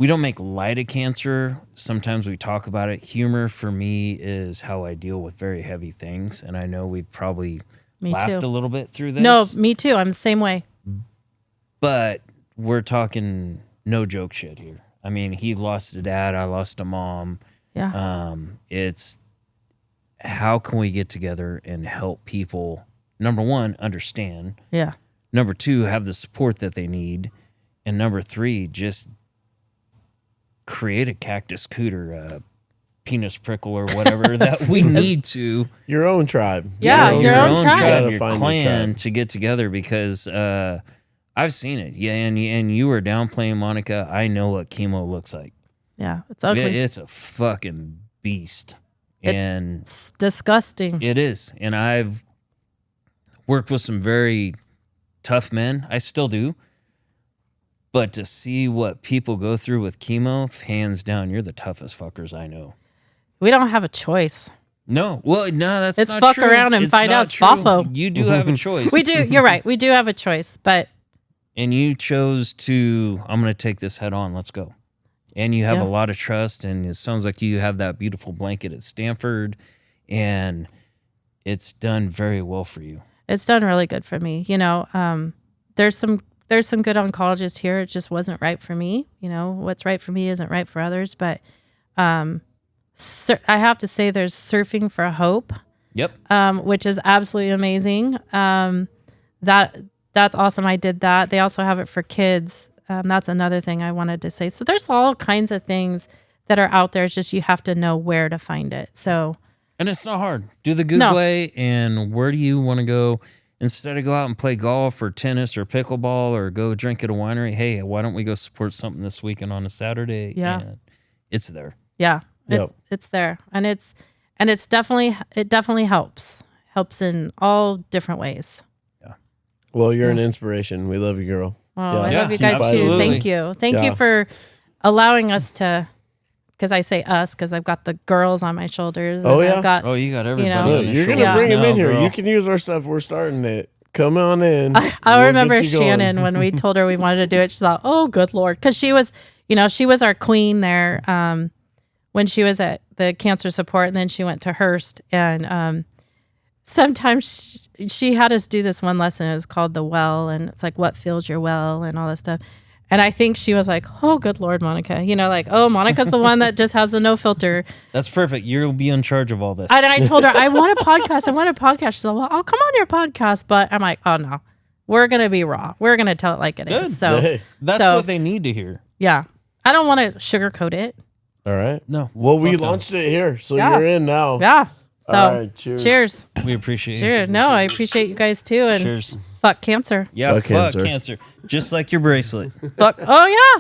don't make light of cancer. Sometimes we talk about it. Humor for me is how I deal with very heavy things. And I know we've probably laughed a little bit through this. No, me too. I'm the same way. But we're talking no joke shit here. I mean, he lost a dad. I lost a mom. Yeah. It's how can we get together and help people, number one, understand. Yeah. Number two, have the support that they need. And number three, just create a Cactus Cooter penis prickle or whatever that we need to. Your own tribe. Yeah, your own tribe. Your clan to get together because I've seen it. Yeah, and you were downplaying Monica. I know what chemo looks like. Yeah, it's ugly. It's a fucking beast. It's disgusting. It is. And I've worked with some very tough men. I still do. But to see what people go through with chemo, hands down, you're the toughest fuckers I know. We don't have a choice. No. Well, no, that's it's not fuck true. around and find out it's Fafo. You do have a choice. We do. You're right. We do have a choice, but. And you chose to, I'm going to take this head on. Let's go. And you have a lot of trust, and it sounds like you have that beautiful blanket at Stanford, and it's done very well for you. It's done really good for me. You know, there's some good oncologists here. It just wasn't right for me. You know, what's right for me isn't right for others. But I have to say, there's Surfing for Hope. Yep. Which is absolutely amazing. That's awesome. I did that. They also have it for kids. That's another thing I wanted to say. So there's all kinds of things that are out there. It's just you have to know where to find it. So, and it's not hard. Do the Google way, and where do you want to go? Instead of go out and play golf or tennis or pickleball or go drink at a winery, hey, why don't we go support something this weekend on a Saturday? Yeah, and it's there. Yeah, it's there, and it definitely helps in all different ways. Yeah. Well, you're an inspiration. We love you, girl. Oh, I love you guys too. Thank you. Thank you for allowing us to, because I say us, because I've got the girls on my shoulders. Oh, yeah. You got everybody. You're going to bring them in here. Girl. You can use our stuff. We're starting it. Come on in. I remember Shannon when we told her we wanted to do it. She thought, oh, good Lord. Because she was our queen there when she was at the cancer support, and then she went to Hearst. And sometimes she had us do this one lesson. It was called The Well, and it's like, what fills your well, and all this stuff. And I think she was like, oh, good Lord, Monica. You know, like, oh, Monica's the one that just has the no filter. That's perfect. You'll be in charge of all this. And I told her, I want a podcast. She said, well, I'll come on your podcast. But I'm like, oh, no. We're going to be raw. We're going to tell it like it is. So that's what they need to hear. Yeah. I don't want to sugarcoat it. All right. No. Well, we launched it here, so you're in now. Yeah. So, all right, cheers. We appreciate you. Cheers. No, I appreciate you guys too. And cheers. Fuck cancer. Yeah, fuck cancer. Just like your bracelet. Oh, yeah.